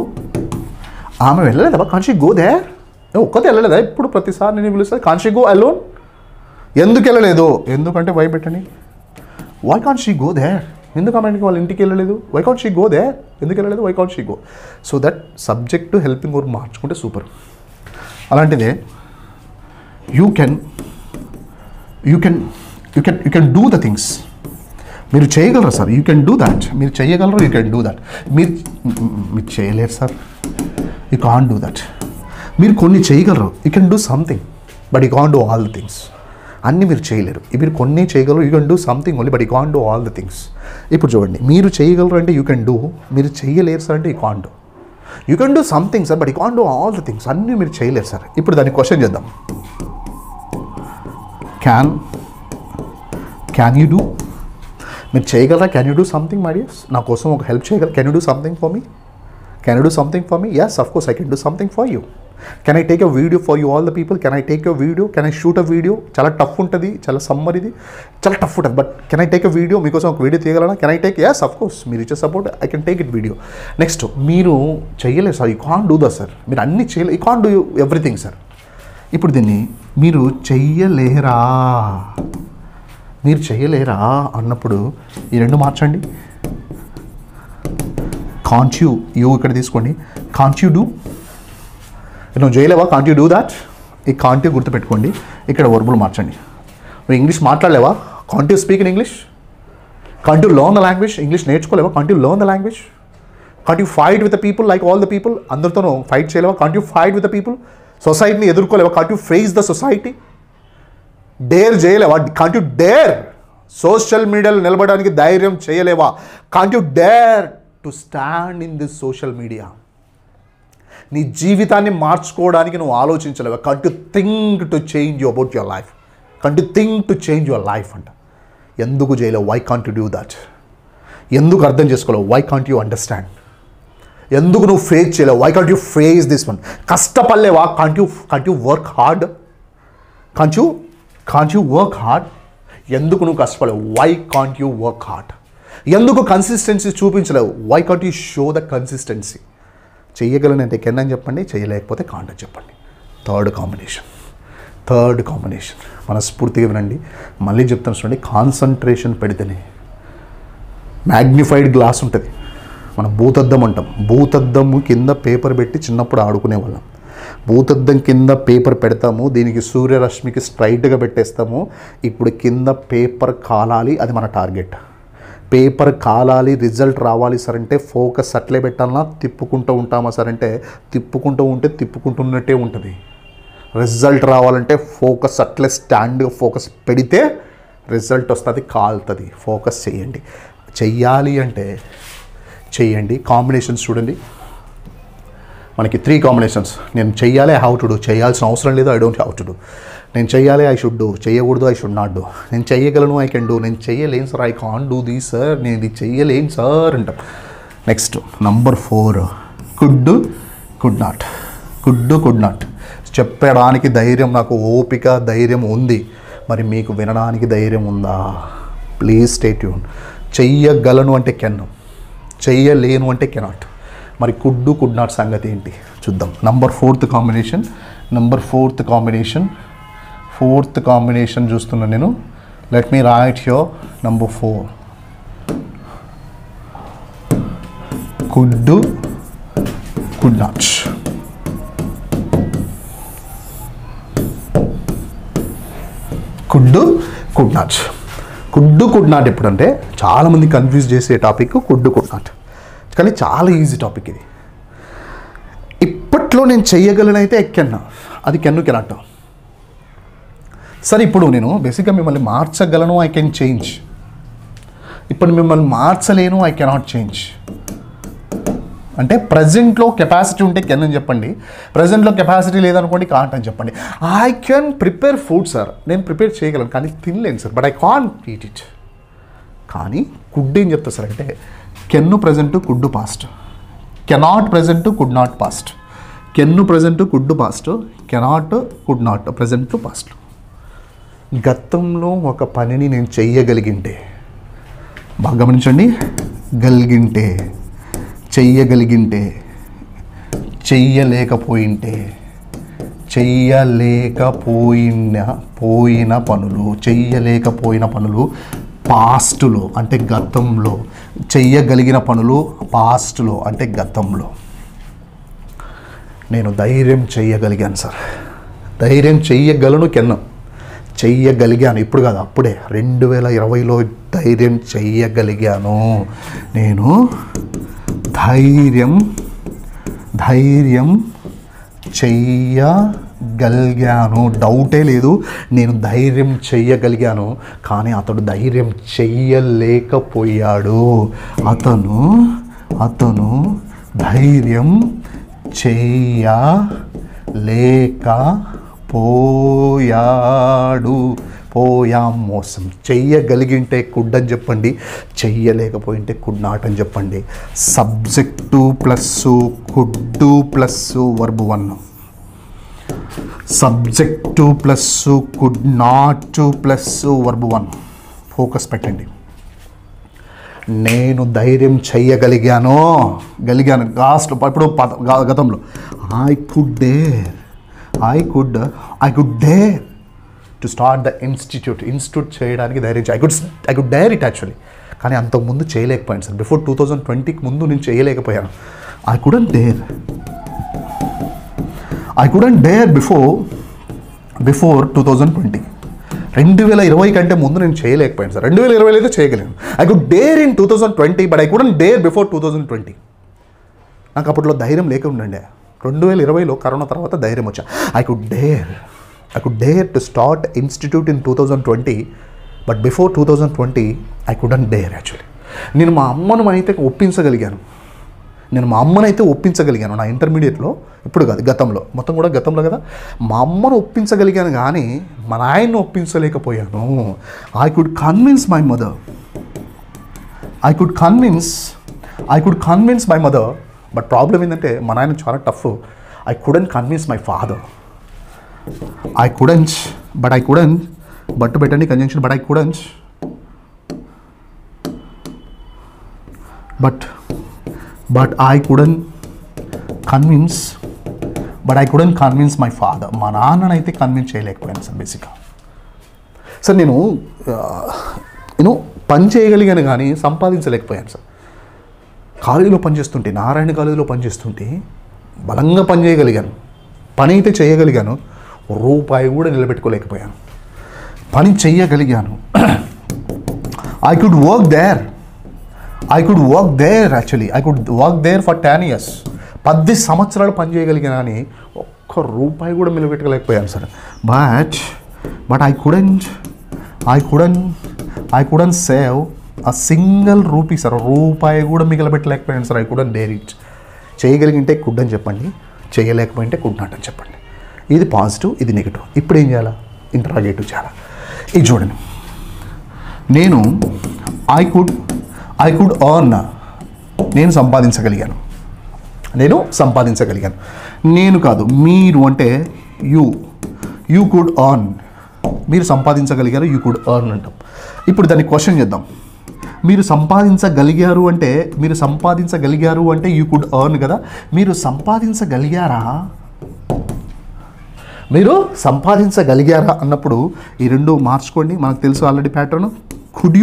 ఆమె వెళ్ళలేదా? కాన్షీ గో దే. ఒక్కతే వెళ్ళలేదా? ఇప్పుడు ప్రతిసారి నేను పిలుస్తాను కాన్షీ గో అలోన్. ఎందుకు వెళ్ళలేదు? ఎందుకంటే వై పెట్టండి. Why can't she go there? ఎందుకు ఆమెకి వాళ్ళ ఇంటికి వెళ్ళలేదు? Why can't she go there? ఎందుకు వెళ్ళలేదు? Why can't she go? So that subject helping verb మార్చుకుంటే సూపర్. అలాంటిదే you can do the things. మీరు చేయగలరు sir, you can do that. మీరు చేయగలరు, యూ కెన్ డూ దట్. మీరు చేయలేరు sir, you can't do that. మీరు కొన్ని చేయగలరు, you can do something, but you can't do all the things. అన్నీ మీరు చేయలేరు. మీరు కొన్ని చేయగలరు, you can do something only, but you can't do all the things. ఇప్పుడు చూడండి, మీరు చేయగలరు అంటే యూ కెన్ డూ, మీరు చేయలేరు సార్ అంటే you can't do. You can do something sir, but you can't do all the things. అన్నీ మీరు చేయలేరు సార్. ఇప్పుడు దాన్ని క్వశ్చన్ చేద్దాం. Can you do? మీరు చేయగలరా? Can you do something my dears? నా కోసం ఒక హెల్ప్ చేయగలరా? Can you do something for me? Can you do something for me? Yes, of course I can do something for you. Can I take a video for you all the people? Can I take a video? Can I shoot a video? చాలా tough ఉంటుంది, చాలా summer ఇది, చాలా tough ఉంటుంది, but can I take a video? మీకోసం ఒక video తీయగలనా? Can I take? Yes, of course. మీరు ఇచ్చే support I can take it video. Next, మీరు చేయలేదు sir, you can't do the sir. మీరు అన్నీ చేయలేదు, you can't do everything sir. ఇప్పుడు దీన్ని మీరు చెయ్యలేరా, మీరు చేయలేరా అన్నప్పుడు ఈ రెండు మార్చండి. కాంట్ యూ, యూ ఇక్కడ తీసుకోండి. Can't you do? నువ్వు చేయలేవా? Can't you do that? ఈ కాంట్ యూ గుర్తుపెట్టుకోండి. ఇక్కడ వర్బులు మార్చండి. నువ్వు ఇంగ్లీష్ మాట్లాడలేవా? Can't you speak in English? Can't you learn the language? English నేర్చుకోలేవా? Can't you learn the language? Can't you fight with the people like all the people? అందరితోనూ fight చేయలేవా? Can't you fight with the people? సొసైటీని ఎదుర్కోలేవా? Can't you face the society? Dare చేయలేవా? Can't you dare? Social మీడియాలో నిలబడడానికి ధైర్యం చేయలేవా? Can't you dare to stand in this social media? నీ జీవితాన్ని మార్చుకోవడానికి నువ్వు ఆలోచించలేవా? Can't you think to change about your life? Can't you think to change your life అంట. ఎందుకు చేయలేవు? Why can't you do that? ఎందుకు అర్థం చేసుకోలేవు? Why can't you understand? ఎందుకు నువ్వు ఫేస్ చేయలేవు? Why can't you face this one? కష్టపడలేవా? Can't you work hard? Can't you work hard? ఎందుకు నువ్వు కష్టపడలేవు? Why can't you work hard? ఎందుకు కన్సిస్టెన్సీ చూపించలేవు? Why can't you show the consistency? చెయ్యగలనంటే కెన్ అని చెప్పండి, చేయలేకపోతే కాంట్ అని చెప్పండి. థర్డ్ కాంబినేషన్ మనస్ఫూర్తిగా వినండి. మళ్ళీ చెప్తాను చూడండి, కాన్సన్ట్రేషన్ పెడితేనే. మ్యాగ్నిఫైడ్ గ్లాస్ ఉంటుంది, మనం భూతద్దం అంటాం. భూతద్దము కింద పేపర్ పెట్టి చిన్నప్పుడు ఆడుకునే వాళ్ళం. భూతద్దం కింద పేపర్ పెడతాము, దీనికి సూర్యరశ్మికి స్ట్రైట్గా పెట్టేస్తాము. ఇప్పుడు కింద పేపర్ కాలాలి, అది మన టార్గెట్. పేపర్ కాలాలి, రిజల్ట్ రావాలి సార్ అంటే ఫోకస్ అట్లే పెట్టాలన్నా, తిప్పుకుంటూ ఉంటామా సార్ అంటే తిప్పుకుంటూ ఉంటే తిప్పుకుంటున్నట్టే ఉంటుంది. రిజల్ట్ రావాలంటే ఫోకస్ అట్లే స్టాండ్గా ఫోకస్ పెడితే రిజల్ట్ వస్తుంది, కాలుతుంది. ఫోకస్ చేయండి. చెయ్యాలి అంటే చెయ్యండి. కాంబినేషన్స్ చూడండి, మనకి 3 కాంబినేషన్స్. నేను చెయ్యాలి, ఐ హ్యావ్ టు డూ. చేయాల్సిన అవసరం లేదు, I don't have to do. నేను చెయ్యాలి, ఐ షుడ్ డూ. చేయకూడదు, ఐ షుడ్ నాట్ డూ. నేను చెయ్యగలను, ఐ కెన్ డూ. నేను చెయ్యలేను sir, I can't do this sir. నేను ఇది చెయ్యలేను సార్ అంటాం. Next number 4, could not. చెప్పడానికి ధైర్యం, నాకు ఓపిక ధైర్యం ఉంది, మరి మీకు వినడానికి ధైర్యం ఉందా? Please stay tune. చెయ్యగలను అంటే కెన్, చెయ్యలేను అంటే కెనాట్. మరి కుడ్ నాట్ సంగతి ఏంటి చూద్దాం. నంబర్ 4th కాంబినేషన్ చూస్తున్నాను నేను. Let me right here number 4. Could not. Could not ఎప్పుడంటే చాలామంది కన్ఫ్యూజ్ చేసే టాపిక్ కుడ్ నాట్, కానీ చాలా ఈజీ టాపిక్ ఇది. ఇప్పట్లో నేను చెయ్యగలనైతే ఎక్కన్నా, అది కెనాట్. సరే, ఇప్పుడు నేను బేసిక్గా మిమ్మల్ని మార్చగలను, ఐ కెన్ చేంజ్. ఇప్పుడు మిమ్మల్ని మార్చలేను, ఐ కెనాట్ చేంజ్. అంటే ప్రజెంట్లో కెపాసిటీ ఉంటే కెన్ అని చెప్పండి, ప్రజెంట్లో కెపాసిటీ లేదనుకోండి కాంట్ అని చెప్పండి. I can prepare food sir, నేను ప్రిపేర్ చేయగలను కానీ తినలేను sir, but I can't eat it. కానీ కుడ్ ఏం చెప్తా సార్ అంటే can present, could past. Cannot present, could not past. Can present, could past. Cannot, could not present, past. గతంలో ఒక పనిని నేను చెయ్యగలిగింటే, బాగా గమనించండి, చెయ్యగలిగింటే, చెయ్యలేకపోయిన పనులు పాస్ట్లో అంటే గతంలో, చెయ్యగలిగిన పనులు పాస్ట్లో అంటే గతంలో. నేను ధైర్యం చెయ్యగలిగాను సార్, ధైర్యం చెయ్యగలను, చెయ్యగలిగాను. ఇప్పుడు కాదు, అప్పుడే 2020లో ధైర్యం చెయ్యగలిగాను. నేను ధైర్యం చెయ్యగలిగాను. డౌటే లేదు, నేను ధైర్యం చెయ్యగలిగాను. కానీ అతడు ధైర్యం చెయ్యలేకపోయాడు. అతను ధైర్యం చెయ్యలేకపోయాడు. మోసం. చెయ్యగలిగింటే కుడ్ అని చెప్పండి, చెయ్యలేకపోయింటే కుడ్ నాట్ అని చెప్పండి. Subject plus కుడ్డు plus verb 1, subject plus could not plus verb 1. Focus పెట్టండి. నేను ధైర్యం చెయ్యగలిగాను. లాస్ట్ ఇప్పుడు గతంలో I could dare to start the institute చేయడానికి ధైర్యం I could dare it actually. కానీ అంతకుముందు చేయలేకపోయాను సార్. బిఫోర్ 2020కి ముందు నేను చేయలేకపోయాను. I couldn't dare before 2020. 2020 కంటే ముందు నేను చేయలేకపోయాను సార్. 2020 అయితే చేయగలను. I could dare in 2020 but I couldn't dare before 2020. నాకు అప్పట్లో ధైర్యం లేకుండే. 2020లో కరోనా తర్వాత ధైర్యం వచ్చా. I could dare to start institute in 2020 but before 2020 I couldn't dare actually. నేను మా అమ్మను అయితే ఒప్పించగలిగాను. నా ఇంటర్మీడియట్లో, ఇప్పుడు కాదు గతంలో, మొత్తం కూడా గతంలో కదా. మా అమ్మను ఒప్పించగలిగాను కానీ మా నాయన్ని ఒప్పించలేకపోయాను. I could convince my mother but problem ఏంటంటే మా నాయన చాలా tough. I couldn't convince my father. But పెట్టండి conjunction. But I couldn't convince my father. మా నాన్ననైతే కన్విన్స్ చేయలేకపోయాను సార్ బేసిక్గా. సార్ నేను పని చేయగలిగాను కానీ సంపాదించలేకపోయాను సార్. కాలేజీలో పనిచేస్తుంటే, నారాయణ కాలేజీలో పనిచేస్తుంటే బలంగా పని చేయగలిగాను. పని అయితే చేయగలిగాను, రూపాయి కూడా నిలబెట్టుకోలేకపోయాను. పని చెయ్యగలిగాను. I could work there actually. I could work there for 10 years. 10 సంవత్సరాలు పని చేయగలిగాను కానీ ఒక్క రూపాయి కూడా నిలబెట్టుకోలేకపోయాను sir. But I couldn't save a single rupee sir. రూపాయి కూడా మిగలబెట్టలేకపోయాను sir. I couldn't dare it. చేయగలిగింటే కుడ్ అని చెప్పండి, చేయలేకపోయింటే కుడ్ నాట్ అని చెప్పండి. ఇది పాజిటివ్, ఇది నెగిటివ్. ఇప్పుడు ఏం చేయాలా? ఇంటరాగేటివ్ చేయాలా. ఇది చూడండి. నేను ఐ కుడ్ ఎర్న్. నేను సంపాదించగలిగాను. నేను కాదు, మీరు అంటే యూ కుడ్ ఎర్న్. మీరు సంపాదించగలిగారు, యూ కుడ్ ఎర్న్ అంటాం. ఇప్పుడు దాన్ని క్వశ్చన్ చేద్దాం. మీరు సంపాదించగలిగారు అంటే యూ కుడ్ ఎర్న్ కదా. మీరు సంపాదించగలిగారా అన్నప్పుడు ఈ రెండు మార్చుకోండి. మనకు తెలుసు already pattern. Could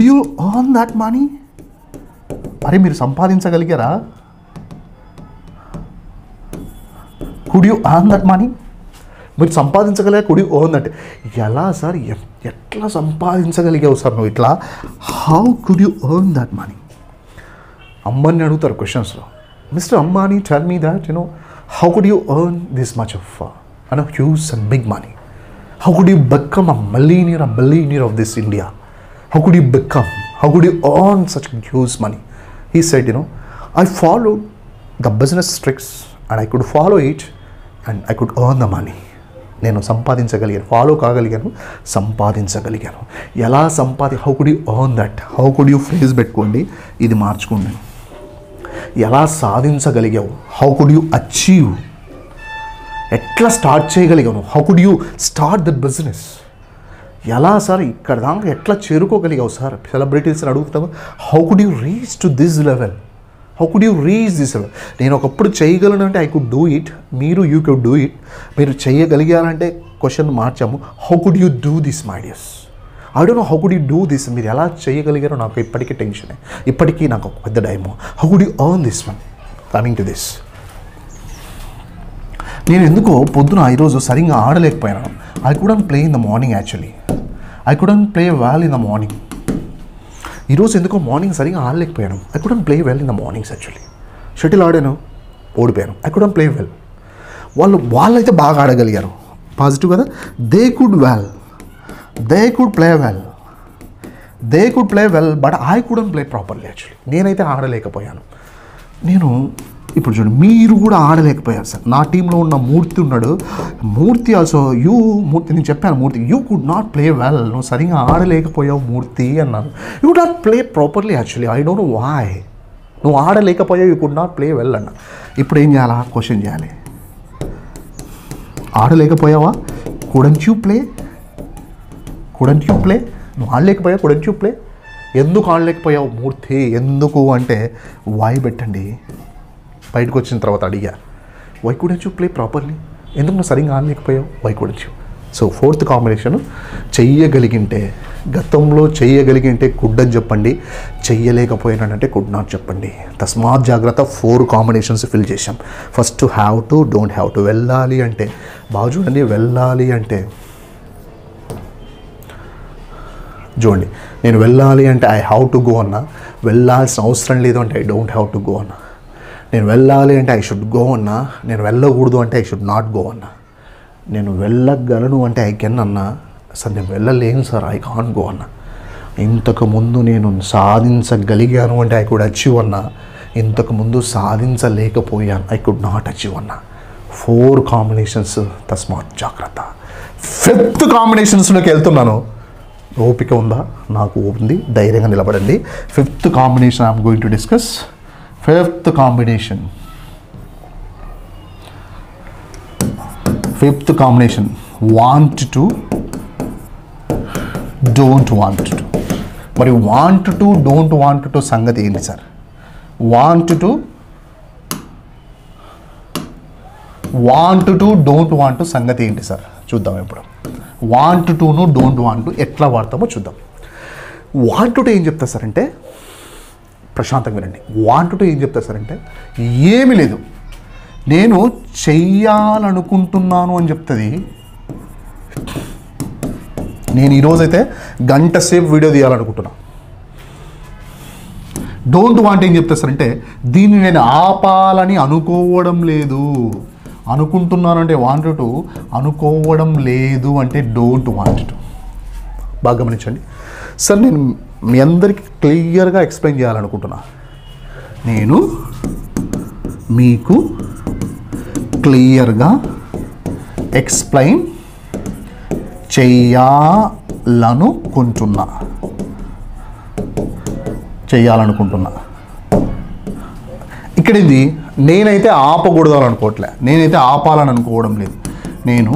you earn that money? అరే మీరు సంపాదించగలిగారా? Could you earn that money? మీరు సంపాదించగలిగా, కుడ్ యూ ఎర్న్ దట్? ఎలా సార్, ఎట్లా సంపాదించగలిగావు సార్ నువ్వు ఇట్లా? How could you earn that money? అమ్మని అడుగుతారు క్వశ్చన్స్లో. Mister Ambani, tell me that how could you earn this much of huge and big money? How could you become a billionaire of this India? How could you earn such huge money? He said, I followed the business tricks and I could follow it and I could earn the money. నేను సంపాదించగలిగాను, follow కాగలిగాను, సంపాదించగలిగాను. ఎలా how could you earn that? How could you phrase పెట్టుకోండి, ఇది మార్చుకోండి. ఎలా సాధించగలిగావు? How could you achieve? ఎట్లా స్టార్ట్ చేయగలిగావు? How could you start that business? ఎలా సార్ ఇక్కడ దాకా ఎట్లా చేరుకోగలిగావు సార్? సెలబ్రిటీస్ని అడుగుతాము, how could you reach to this level? నేను ఒకప్పుడు చేయగలను అంటే ఐ కుడ్ డూ ఇట్. మీరు యూ కుడ్ డూ ఇట్. మీరు చేయగలిగారంటే క్వశ్చన్ మార్చాము. How could you do this my dears? I don't know how could you do this. మీరు ఎలా చేయగలిగారో నాకు ఇప్పటికీ టెన్షనే. ఇప్పటికీ నాకు ఒక పెద్ద డైమో. How could you earn this one? Coming to this, నేను ఎందుకో పొద్దున ఈరోజు సరిగ్గా ఆడలేకపోయాను. I couldn't play in the morning actually. I couldn't play well in the morning. ఈరోజు ఎందుకో మార్నింగ్ సరిగా ఆడలేకపోయాను. I couldn't play well in the mornings. Actually shuttle ఆడాను, ఓడిపోయాను. I couldn't play well. వాళ్ళైతే బాగా ఆడగలిగారు, పాజిటివ్ కదా. They could play well but I couldn't play properly. Actually నేనైతే ఆడలేకపోయాను. నేను ఇప్పుడు చూడండి, మీరు కూడా ఆడలేకపోయారు సార్. నా టీంలో ఉన్న మూర్తి ఉన్నాడు. మూర్తి ఆల్సో మూర్తి నేను చెప్పాను, Murthy you could not play well, నువ్వు సరిగా ఆడలేకపోయావు మూర్తి అన్నాను. You could not play properly. Actually I don't know why నువ్వు ఆడలేకపోయావు, you could not play well అన్న. ఇప్పుడు ఏం చేయాలా? క్వశ్చన్ చేయాలి. ఆడలేకపోయావా? Couldn't you play? నువ్వు ఆడలేకపోయావు, కుడెంట్ యూ ప్లే? ఎందుకు ఆడలేకపోయావు మూర్తి? ఎందుకు అంటే వై పెట్టండి. బయటకు వచ్చిన తర్వాత అడిగా, why couldn't you play properly? ఎందుకు నువ్వు సరిగ్గా ఆడలేకపోయావు? Why couldn't you? So fourth combination, గతంలో చెయ్యగలిగింటే కుడ్ అని చెప్పండి, చెయ్యలేకపోయినానంటే కుడ్ నాట్ చెప్పండి. తస్మాత్ జాగ్రత్త. 4 కాంబినేషన్స్ ఫిల్ చేశాం. First have to, don't have to. వెళ్ళాలి అంటే బాగా చూడండి, వెళ్ళాలి అంటే చూడండి, నేను వెళ్ళాలి అంటే ఐ హ్యావ్ టు గో అన్నా. వెళ్ళాల్సిన అవసరం లేదు అంటే I don't have to go అన్నా. నేను వెళ్ళాలి అంటే ఐ షుడ్ గో అన్నా. నేను వెళ్ళకూడదు అంటే ఐ షుడ్ నాట్ గో అన్నా. నేను వెళ్ళగలను అంటే ఐ కెన్ అన్నా. సార్ నేను వెళ్ళలేను సార్, ఐ కాంట్ గో అన్నా. ఇంతకుముందు నేను సాధించగలిగాను అంటే ఐ కుడ్ అచీవ్ అన్నా. ఇంతకుముందు సాధించలేకపోయాను, ఐ కుడ్ నాట్ అచీవ్ అన్నా. 4 కాంబినేషన్స్. తస్మాత్ జాగ్రత్త. 5th కాంబినేషన్స్లోకి వెళ్తున్నాను. ఓపిక ఉందా? నాకు ఉంది. ధైర్యంగా నిలబడండి. 5th combination I'm going to discuss. 5th combination. 5th combination want to, don't want to. మరి want to, don't want to సంగతి ఏంటి sir? Want to, don't want సంగతి ఏంటి సార్? చూద్దాం. ఇప్పుడు వాంట్ టును డోంట్ వాంట్ ఎట్లా వాడతామో చూద్దాం. వాంట్ టు ఏం చెప్తా సార్ అంటే, ప్రశాంతంగా వినండి. వాంట్ టు ఏం చెప్తా సార్ అంటే, ఏమీ లేదు, నేను చెయ్యాలనుకుంటున్నాను అని చెప్తుంది. నేను ఈరోజైతే గంట సేపు వీడియో తీయాలనుకుంటున్నా. డోంట్ వాంట్ ఏం చెప్తా సార్ అంటే, దీన్ని నేను ఆపాలని అనుకోవడం లేదు. అనుకుంటున్నాను అంటే వాంట్ టు, అనుకోవడం లేదు అంటే డోంట్ వాంట్ టు. బాగా గమనించండి సార్. నేను మీ అందరికీ క్లియర్గా ఎక్స్ప్లెయిన్ చేయాలనుకుంటున్నా. నేను మీకు క్లియర్గా ఎక్స్ప్లెయిన్ చేయాలనుకుంటున్నా. ఇక్కడ ఇది నేనైతే ఆపకూడదు అనుకోవట్లే, నేనైతే ఆపాలని అనుకోవడం లేదు. నేను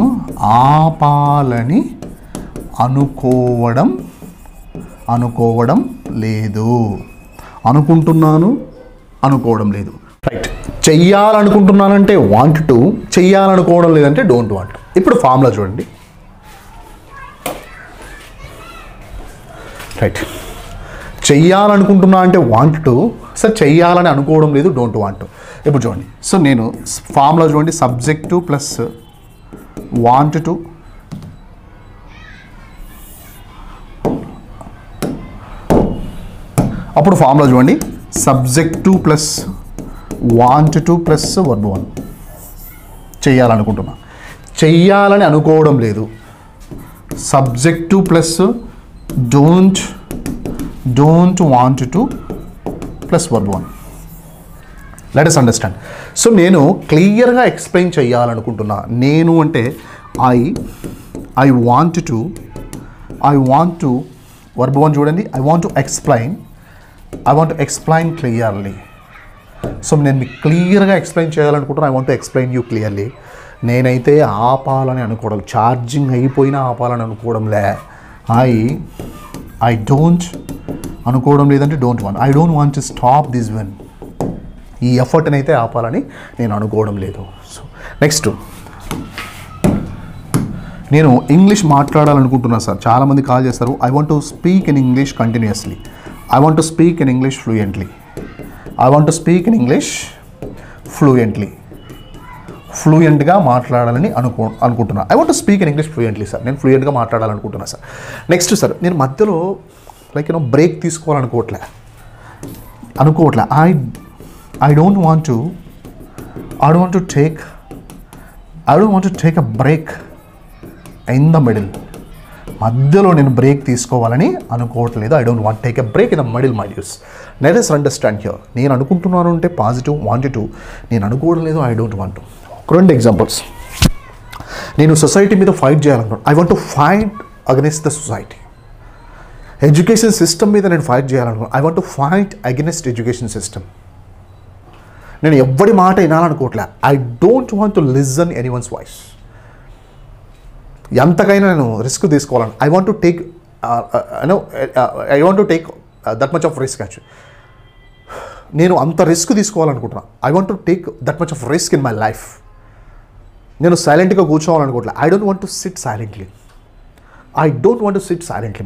ఆపాలని అనుకోవడం లేదు. అనుకుంటున్నాను, అనుకోవడం లేదు. రైట్. చెయ్యాలనుకుంటున్నానంటే వాంట్ టు, చెయ్యాలనుకోవడం లేదంటే డోంట్ వాంట్. ఇప్పుడు ఫార్ములా చూడండి. రైట్. చెయ్యాలనుకుంటున్నా అంటే వాంట్ టు, సార్ చెయ్యాలని అనుకోవడం లేదు, డోంట్ వాంట్ టు. ఇప్పుడు చూడండి. సో నేను ఫార్ములా చూడండి, సబ్జెక్టు ప్లస్ వాంట్ టు అప్పుడు ఫార్ములా చూడండి, subject plus want to plus verb 1. చెయ్యాలనుకుంటున్నా, చెయ్యాలని అనుకోవడం లేదు. Subject plus don't want to plus verb 1. Let us understand. So నేను క్లియర్గా ఎక్స్ప్లెయిన్ చేయాలనుకుంటున్నా. నేను అంటే ఐ వాంట్ టు వర్బ్ 1 చూడండి. I want to explain clearly. So నేను మీకు క్లియర్గా ఎక్స్ప్లెయిన్ చేయాలనుకుంటున్నా. I want to explain you clearly. నేనైతే ఆపాలని అనుకోవడం, ఛార్జింగ్ అయిపోయినా ఆపాలని అనుకోవడంలే. ఐ డోంట్ అనుకోవడం లేదంటే don't want. I don't want to stop this one. ఈ ఎఫర్ట్ని అయితే ఆపాలని నేను అనుకోవడం లేదు. సో నెక్స్ట్, నేను ఇంగ్లీష్ మాట్లాడాలనుకుంటున్నా సార్. చాలామంది కాల్ చేస్తారు. I want to speak in English continuously. I want to speak in English fluently. ఫ్లూయెంట్గా మాట్లాడాలని అనుకుంటున్నాను. I want to speak in English fluently sir. నేను ఫ్లూయెంట్గా మాట్లాడాలనుకుంటున్నాను సార్. నెక్స్ట్ సార్, నేను మధ్యలో లైక్ బ్రేక్ తీసుకోవాలనుకోవట్లే. I don't want to take a break in the middle. మధ్యలో నేను బ్రేక్ తీసుకోవాలని అనుకోవట్లేదు. I don't want take a break in the middle my dears. Let us understand here. నేను అనుకుంటున్నాను అంటే పాజిటివ్, వాంటెడ్ టు. నేను అనుకోవడం లేదు, I don't want to. 2 examples. నేను సొసైటీ మీద ఫైట్ చేయాలనుకుంటున్నాను. I want to fight against the society. Education system మీద నేను ఫైట్ చేయాలనుకుంటున్నాను. I want to fight against education system. నేను ఎవ్వడి మాట వినాలనుకోవట్లే. I don't want to listen anyone's voice. ఎంతకైనా నేను రిస్క్ తీసుకోవాలని I want to take that much of risk. Actually నేను అంత రిస్క్ తీసుకోవాలనుకుంటున్నాను. I want to take that much of risk in my life. నేను సైలెంట్గా కూర్చోవాలనుకోవట్లేదు. I don't want to sit silently.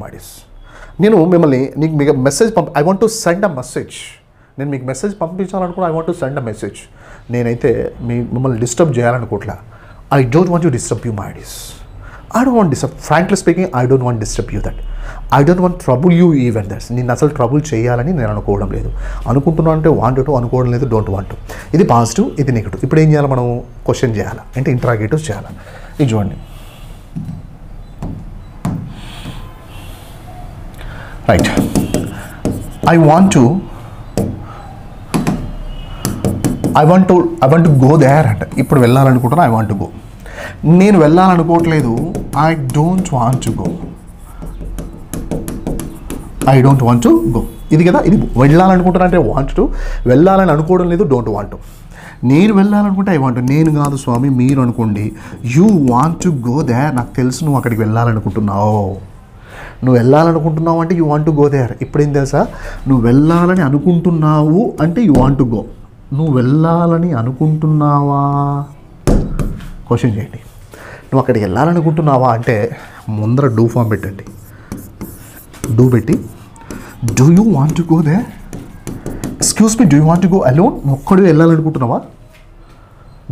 My dears. నేను మీకు message I want to send a message. నేను మీకు మెసేజ్ పంపించాలనుకున్నా. I want to send a message. నేనైతే మిమ్మల్ని డిస్టర్బ్ చేయాలనుకోవట్లే. I don't want to disturb you my dears. I don't want disturb. Frankly speaking, I don't want disturb you that. I don't want trouble you even that. నేను అసలు trouble చేయాలని నేను అనుకోవడం లేదు. అనుకుంటున్నాను అంటే వాంట్ టు, అనుకోవడం లేదు డోంట్ వాంట్ టు. ఇది పాజిటివ్, ఇది నెగిటివ్. ఇప్పుడు ఏం చేయాలి? మనం క్వశ్చన్ చేయాలి, అంటే ఇంట్రాగేటివ్స్ చేయాలి. ఇది చూడండి. Right. I want to go there అంటే ఇప్పుడు వెళ్ళాలనుకుంటున్నా. I want to go. నేను వెళ్ళాలనుకోవట్లేదు. I don't want to go. ఇది కదా, ఇది వెళ్ళాలనుకుంటున్నా అంటే వాంట్ టు, వెళ్ళాలని అనుకోవడం లేదు డోంట్ వాంట్ టు. నేను వెళ్ళాలనుకుంటే ఐ వాంట్. నేను కాదు స్వామి, మీరు అనుకోండి. You want to go there. నాకు తెలుసు నువ్వు అక్కడికి వెళ్ళాలనుకుంటున్నావు. నువ్వు వెళ్ళాలనుకుంటున్నావు అంటే you want to go there. ఇప్పుడేం తెలుసా? నువ్వు వెళ్ళాలని అనుకుంటున్నావు అంటే యూ వాంట్ టు గో. నువ్వు వెళ్ళాలని అనుకుంటున్నావా? క్వశ్చన్ చేయండి. నువ్వు అక్కడికి వెళ్ళాలనుకుంటున్నావా అంటే ముందర డూ ఫామ్ పెట్టండి. డూ పెట్టి do you want to go there? Excuse me, do you want to go alone? నువ్వు ఒక్కడు వెళ్ళాలనుకుంటున్నావా?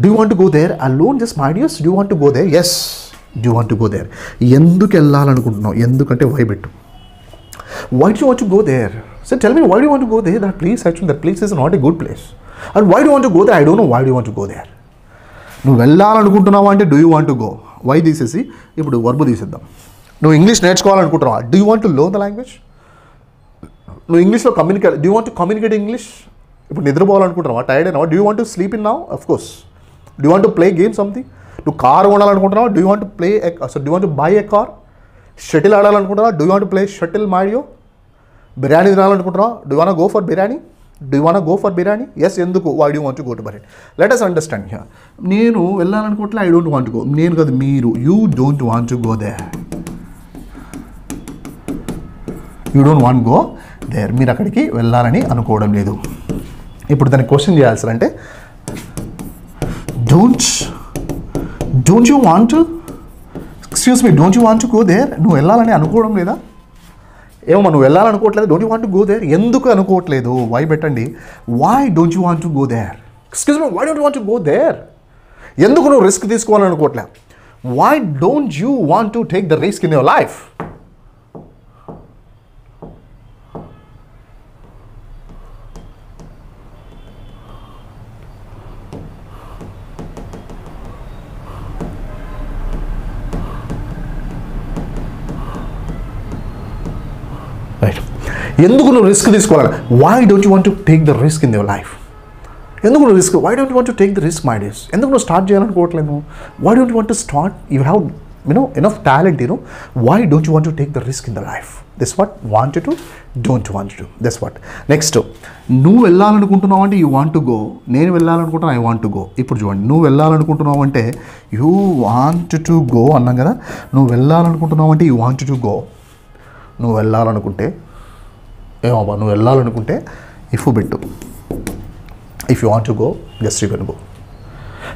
Do you want to go there alone? Just my dears, do you want to go there? Yes, do you want to go there. ఎందుకు వెళ్ళాలనుకుంటున్నావు? ఎందుకంటే why పెట్టు. Why do you want to go there? So tell me, why do you want to go there? That place, actually that place is not a good place. And why do want to go there? I don't know why do want to go there. నువ్వు వెళ్ళాలనుకుంటున్నావా అంటే do you want to go. Why తీసేసి ఇప్పుడు verb తీసేద్దాం. నువ్వు English నేర్చుకోవాలనుకుంటున్నావా? Do you want to learn the language? నువ్వు ఇంగ్లీష్లో communicate, do you want to communicate English? ఇప్పుడు నిద్రపోవాలనుకుంటున్నావా? టైర్డ్ అయినావా? Do you want to sleep in now? Of course. Do you want to play game something? నువ్వు car కొనాలనుకుంటున్నావా? Do you want to play do you want to buy a car? Shuttle ఆడాలనుకుంటున్నావా? Do you want to play shuttle Mario? Biryani తినాలనుకుంటున్నావా? Do you want to go for biryani? Do you want go for biryani? Yes. ఎందుకు? Why do want to go to biryani? Let us understand here. నేను వెళ్ళాలనుకోవట్లే. I don't want go. నేను కాదు, మీరు. You don't want to go there. You don't want go there. మీరు అక్కడికి వెళ్ళాలని అనుకోవడం లేదు. ఇప్పుడు దాన్ని క్వశ్చన్ చేయాల్సిందంటే don't you want to, excuse me, don't you want to go there? నువ్వు వెళ్ళాలని అనుకోవడం లేదా? ఏమో నువ్వు వెళ్ళాలనుకోవట్లేదు. Don't you want to go there. ఎందుకు అనుకోవట్లేదు? వై పెట్టండి. Why don't you want to go there? Excuse me, why don't you want to go there? ఎందుకు నువ్వు రిస్క్ తీసుకోవాలనుకోవట్లే? Why don't you want to take the risk in your life? Right. ఎందుకు నువ్వు risk తీసుకోవాలి? Why don't you want to take the risk in your life? ఎందుకు నువ్వు risk? Why don't you want to take the risk my dears? ఎందుకు నువ్వు start చేయాలనుకోవట్లేదు? Why don't you want to start? You have enough talent, why don't you want to take the risk in the life? This what wanted to, don't want to. That's what. Next, నువ్వు వెళ్ళాలనుకుంటున్నావు అంటే you want to go. నేను వెళ్ళాలనుకుంటున్నా, I want to go. ఇప్పుడు చూడండి, నువ్వు వెళ్ళాలనుకుంటున్నావు అంటే you want to go అన్నాం కదా. నువ్వు వెళ్ళాలనుకుంటున్నావు అంటే యూ వాంట్ టు గో. నువ్వు వెళ్ళాలనుకుంటే ఏమబ్బా, నువ్వు వెళ్ళాలనుకుంటే ఇఫ్ పెట్టు. If you want to go, just you can go.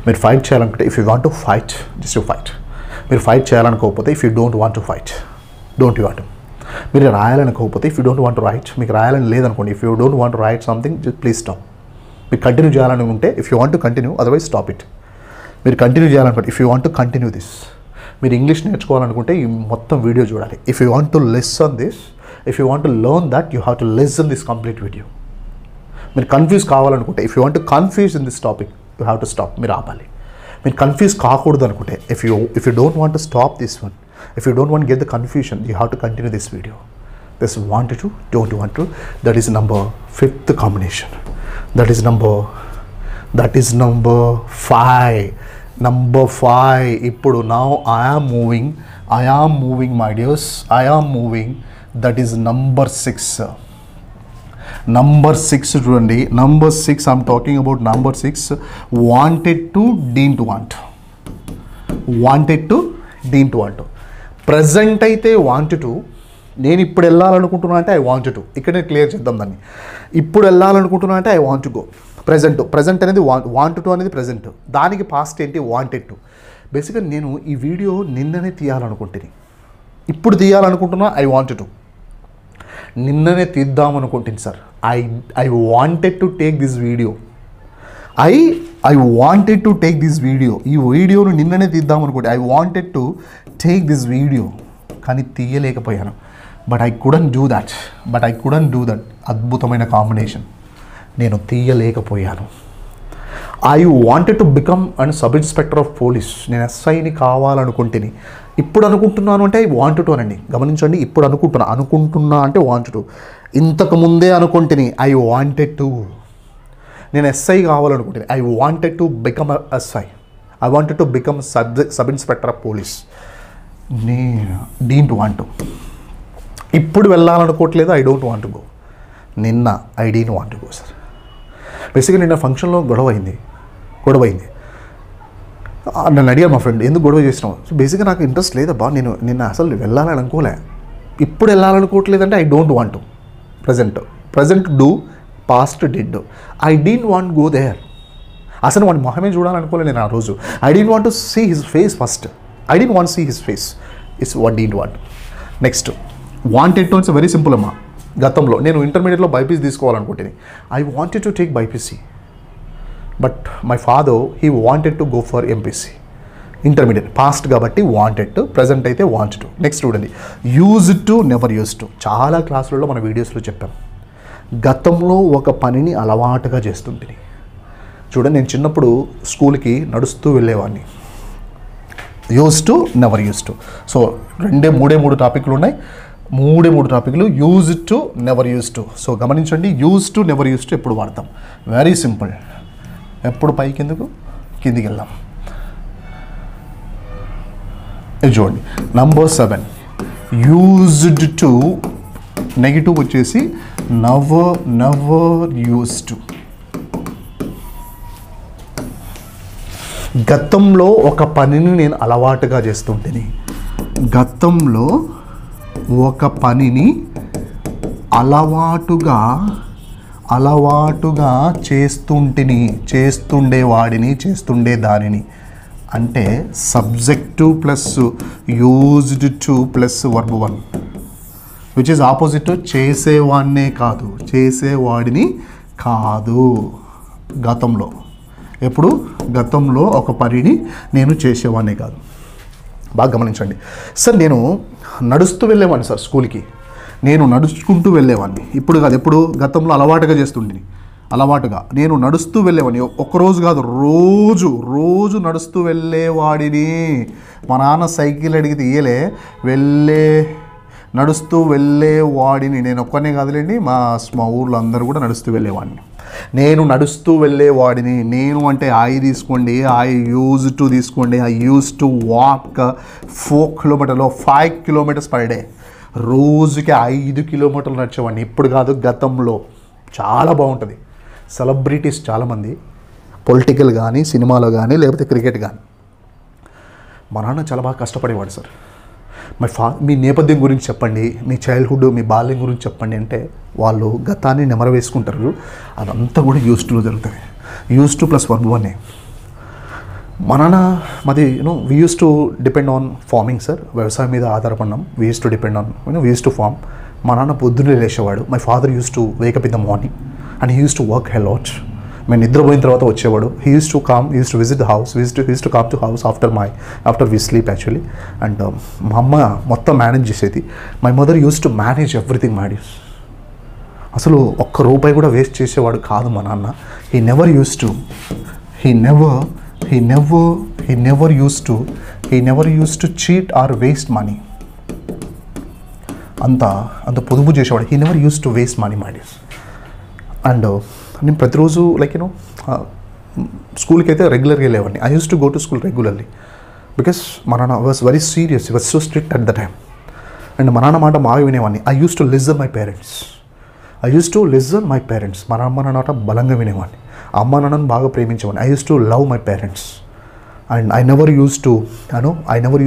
మీరు ఫైట్ చేయాలనుకుంటే if you want to fight, just you fight. మీరు ఫైట్ చేయాలనుకోకపోతే if you don't want to fight, don't you want. మీరు రాయాలనుకోకపోతే if you don't want to write, మీకు రాయాలని లేదనుకోండి, if you don't want to write something, just please stop. మీకు continue చేయాలని ఉంటే if you want to continue, otherwise stop it. మీరు continue చేయాలనుకుంటే, if you want to continue this, మీరు English నేర్చుకోవాలనుకుంటే ఈ మొత్తం వీడియో చూడాలి. If you want to listen this, if you want to learn that, you have to listen this complete video. మీరు confuse కావాలనుకుంటే, if you want to confuse in this topic, you have to stop. మీరు ఆపాలి. మీరు confuse కాకూడదు అనుకుంటే, if you don't want to stop this one, if you don't want get the confusion, you have to continue this video. This want to, don't want to, that is number 5th combination. That is number 5. Number 5. Ippudu now I am moving my dears, I am moving. That is number 6. Number 6 చూడండి. Number 6, I'm talking about number 6. Wanted to, didn't want. Wanted to, didn't want. Present అయితే wanted to, నేను ఇప్పుడు వెళ్ళాలనుకుంటున్నా అంటే I want to. ఇక్కడ నేను clear చేద్దాం దాన్ని. ఇప్పుడు వెళ్ళాలనుకుంటున్నా అంటే I want to go. Present అనేది వాంట్ టు అనేది ప్రజెంట్, దానికి పాస్ట్ ఏంటి వాంటెడ్ టు. బేసిక్గా నేను ఈ వీడియో నిన్ననే తీయాలనుకుంటుంది, ఇప్పుడు తీయాలనుకుంటున్నా ఐ వాంట్ టు. నిన్ననే తీద్దామనుకుంటుంది sir. I wanted to take this video. I wanted to take this video. ఈ వీడియోను నిన్ననే తీద్దామనుకుంటే I wanted to take this video, కానీ తీయలేకపోయాను. But I couldn't do that. అద్భుతమైన కాంబినేషన్. నేను తీయలేకపోయాను. I wanted to become and sub inspector of police. నేను ఎస్ఐని కావాలనుకుంటేని. ఇప్పుడు అనుకుంటున్నాను అంటే ఐ వాంట్ టు అనండి. గమనించండి, ఇప్పుడు అనుకుంటున్నా అంటే వాంట్ టు. ఇంతకు ముందే అనుకుంటేని ఐ వాంటెడ్ టు. నేను ఎస్ఐ కావాలనుకుంటే I wanted to become SI. I wanted to become sub inspector of police. నేను డీంట్ వాంట్ టు. ఇప్పుడు వెళ్ళాలనుకోవట్లేదు, I don't want to go. నిన్న I didn't want to go sir. బేసిక్గా నిన్న ఫంక్షన్లో గొడవ అయింది. నన్ను అడిగారు మా ఫ్రెండ్, ఎందుకు గొడవ చేసినావు? సో బేసిక్గా నాకు ఇంట్రెస్ట్ లేదబ్బా, నేను నిన్న అసలు వెళ్ళాలని అనుకోలే. ఇప్పుడు వెళ్ళాలనుకోవట్లేదు అంటే I don't want to. Present do, past did. I didn't want go there. అసలు వాడి మొహమే చూడాలనుకోలే నేను ఆ రోజు. I didn't want to see his face first. I didn't want to see his face. It's what didn't want. Next, wanted to is very simple అమ్మా. గతంలో నేను ఇంటర్మీడియట్లో బైపీసీ తీసుకోవాలనుకుంటుంది. I wanted to take BiPC, but my father he wanted to go for MPC. Intermediate past కాబట్టి wanted to, present అయితే want to. Next చూడండి, use to, never use to. చాలా క్లాసులలో మన వీడియోస్లో చెప్పాం. గతంలో ఒక పనిని అలవాటుగా చేస్తుంటుంది. చూడండి, నేను చిన్నప్పుడు స్కూల్కి నడుస్తూ వెళ్ళేవాడిని. Use to, never use to. So మూడు టాపిక్లు ఉన్నాయి. మూడు టాపిక్లు use to, never use to. So గమనించండి, use to, never use to ఎప్పుడు వాడతాం? Very simple. ఎప్పుడు పైకి ఎందుకు, కిందికి వెళ్దాం. ఇది చూడండి, నంబర్ 7. యూజ్డ్ టు, నెగిటివ్ వచ్చేసి నెవర్ యూజ్ టు. గతంలో ఒక పనిని నేను అలవాటుగా చేస్తుంటేని. గతంలో ఒక పనిని అలవాటుగా చేస్తుండేదానిని. అంటే subject plus used to plus verb 1, which is opposite. చేసేవాడినే కాదు, చేసేవాడిని కాదు. గతంలో ఎప్పుడు? గతంలో ఒక పనిని నేను చేసేవాడిని కాదు. బాగా గమనించండి సార్. నేను నడుస్తూ వెళ్ళేవాడిని సార్ స్కూల్కి. నేను నడుచుకుంటూ వెళ్ళేవాడిని. ఇప్పుడు కాదు, ఎప్పుడు? గతంలో అలవాటుగా చేస్తుండేది. అలవాటుగా నేను నడుస్తూ వెళ్ళేవాడిని. ఒక్కరోజు కాదు, రోజు నడుస్తూ వెళ్ళేవాడిని. మా నాన్న సైకిల్ అడిగితే ఇయ్యలే, నడుస్తూ వెళ్ళేవాడిని. నేను ఒక్కనే కాదులేండి, మా ఊర్లో అందరూ కూడా నడుస్తూ వెళ్ళేవాడిని. నేను నడుస్తూ వెళ్ళేవాడిని. నేను అంటే ఐ తీసుకోండి, ఐ యూజ్ టు తీసుకోండి. ఐ యూజ్ టు వాక్ 4 కిలోమీటర్లు, 5 కిలోమీటర్స్ పర్ డే. రోజుకి 5 కిలోమీటర్లు నడిచేవాడిని. ఇప్పుడు కాదు, గతంలో. చాలా బాగుంటుంది. సెలబ్రిటీస్ చాలామంది, పొలిటికల్ కానీ, సినిమాలో కానీ, లేకపోతే క్రికెట్ కానీ. మా నాన్న చాలా బాగా కష్టపడేవాడు సార్. మీ నేపథ్యం గురించి చెప్పండి, మీ చైల్డ్హుడ్, మీ బాల్యం గురించి చెప్పండి అంటే వాళ్ళు గతాన్ని నెమరు వేసుకుంటారు. అదంతా కూడా యూజ్ టులో జరుగుతుంది. Use to plus verb 1. మా నాన్న మాది we use to depend on farming sir. వ్యవసాయం మీద ఆధారపడినాం. We use to depend on we use to farm. మా నాన్న పొద్దున్నే లేచేవాడు. My father use to wake up in the morning and he use to work a lot. మేము నిద్రపోయిన తర్వాత వచ్చేవాడు. He use to visit the house, use to come to house after we sleep actually. And మా అమ్మ మొత్తం manage చేసేది. My mother use to manage everything my dears. అసలు ఒక్క రూపాయి కూడా వేస్ట్ చేసేవాడు కాదు మా నాన్న. He never use to cheat or waste money. అంత పొదుపు చేసేవాడు. He never use to waste money my dears. And నేను ప్రతిరోజు స్కూల్కి అయితే రెగ్యులర్గా వెళ్ళేవాడిని. I use to go to school regularly because మా నాన్న was very serious, he was so strict at the time. And మా నాన్న మాట బాగా వినేవాడిని. I use to listen my parents. మా అమ్మ నాన్న బలంగా వినేవాడిని. అమ్మ నాన్నను బాగా ప్రేమించేవాడిని. I use to love my parents. And I never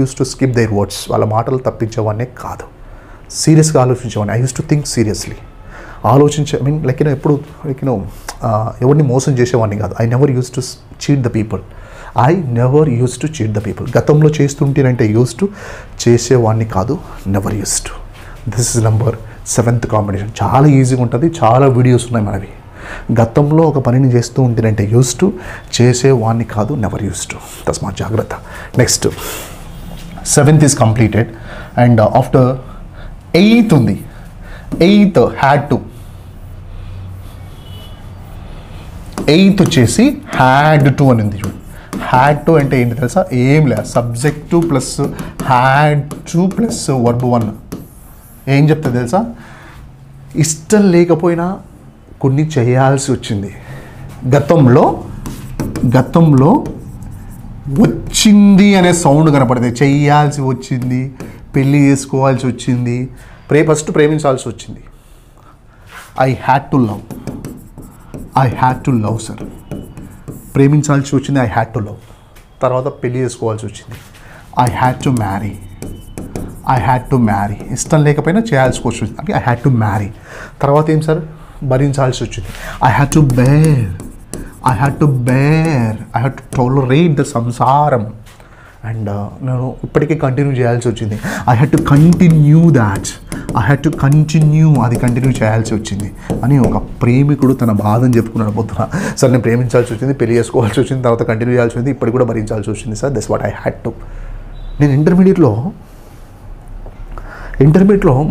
use to skip there words. వాళ్ళ మాటలు తప్పించేవాడినే కాదు. సీరియస్గా ఆలోచించేవాడిని. I use to think seriously. ఎప్పుడు ఎవరిని మోసం చేసేవాడిని కాదు. I never use to cheat the people. గతంలో చేస్తుంటేనంటే యూస్ టు, చేసేవాడిని కాదు. Never use to. This is number 7th combination. చాలా ఈజీగా ఉంటుంది. చాలా వీడియోస్ ఉన్నాయి మనవి. గతంలో ఒక పనిని చేస్తూ ఉంటేనంటే యూస్ టు, చేసేవాడిని కాదు. Never use to. తస్మాత్ జాగ్రత్త. Next 7th is completed. And after 8th ఉంది. 8th had to. 8th వచ్చేసి హ్యాడ్ టు అని ఉంది చూడండి. హ్యాడ్ టు అంటే ఏంటి తెలుసా? ఏం లేదు, subject plus had to plus verb 1. ఏం చెప్తా తెలుసా? ఇష్టం లేకపోయినా కొన్ని చేయాల్సి వచ్చింది. గతంలో వచ్చింది అనే సౌండ్ కనపడితే చేయాల్సి వచ్చింది, పెళ్ళి చేసుకోవాల్సి వచ్చింది, ఫస్ట్ ప్రేమించాల్సి వచ్చింది. I had to love sir. ప్రేమించాల్సి వచ్చింది. I had to love. తర్వాత పెళ్ళి చేసుకోవాల్సి వచ్చింది. I had to marry. ఇష్టం లేకపోయినా చేయాల్సి వచ్చింది అంటే ఐ హ్యాడ్ టు మ్యారీ. తర్వాత ఏం సార్? భరించాల్సి వచ్చింది. I had to tolerate the సంసారం. అండ్ నేను ఇప్పటికీ కంటిన్యూ చేయాల్సి వచ్చింది. I had to continue. అది కంటిన్యూ చేయాల్సి వచ్చింది అని ఒక ప్రేమికుడు తన బాధను చెప్పుకున్నాడు పొద్దున. సార్ నేను ప్రేమించాల్సి వచ్చింది, పెళ్లి చేసుకోవాల్సి వచ్చింది, తర్వాత కంటిన్యూ చేయాల్సి వచ్చింది, ఇప్పటికి కూడా భరించాల్సి వచ్చింది sir. That's what I had to. నేను ఇంటర్మీడియట్లో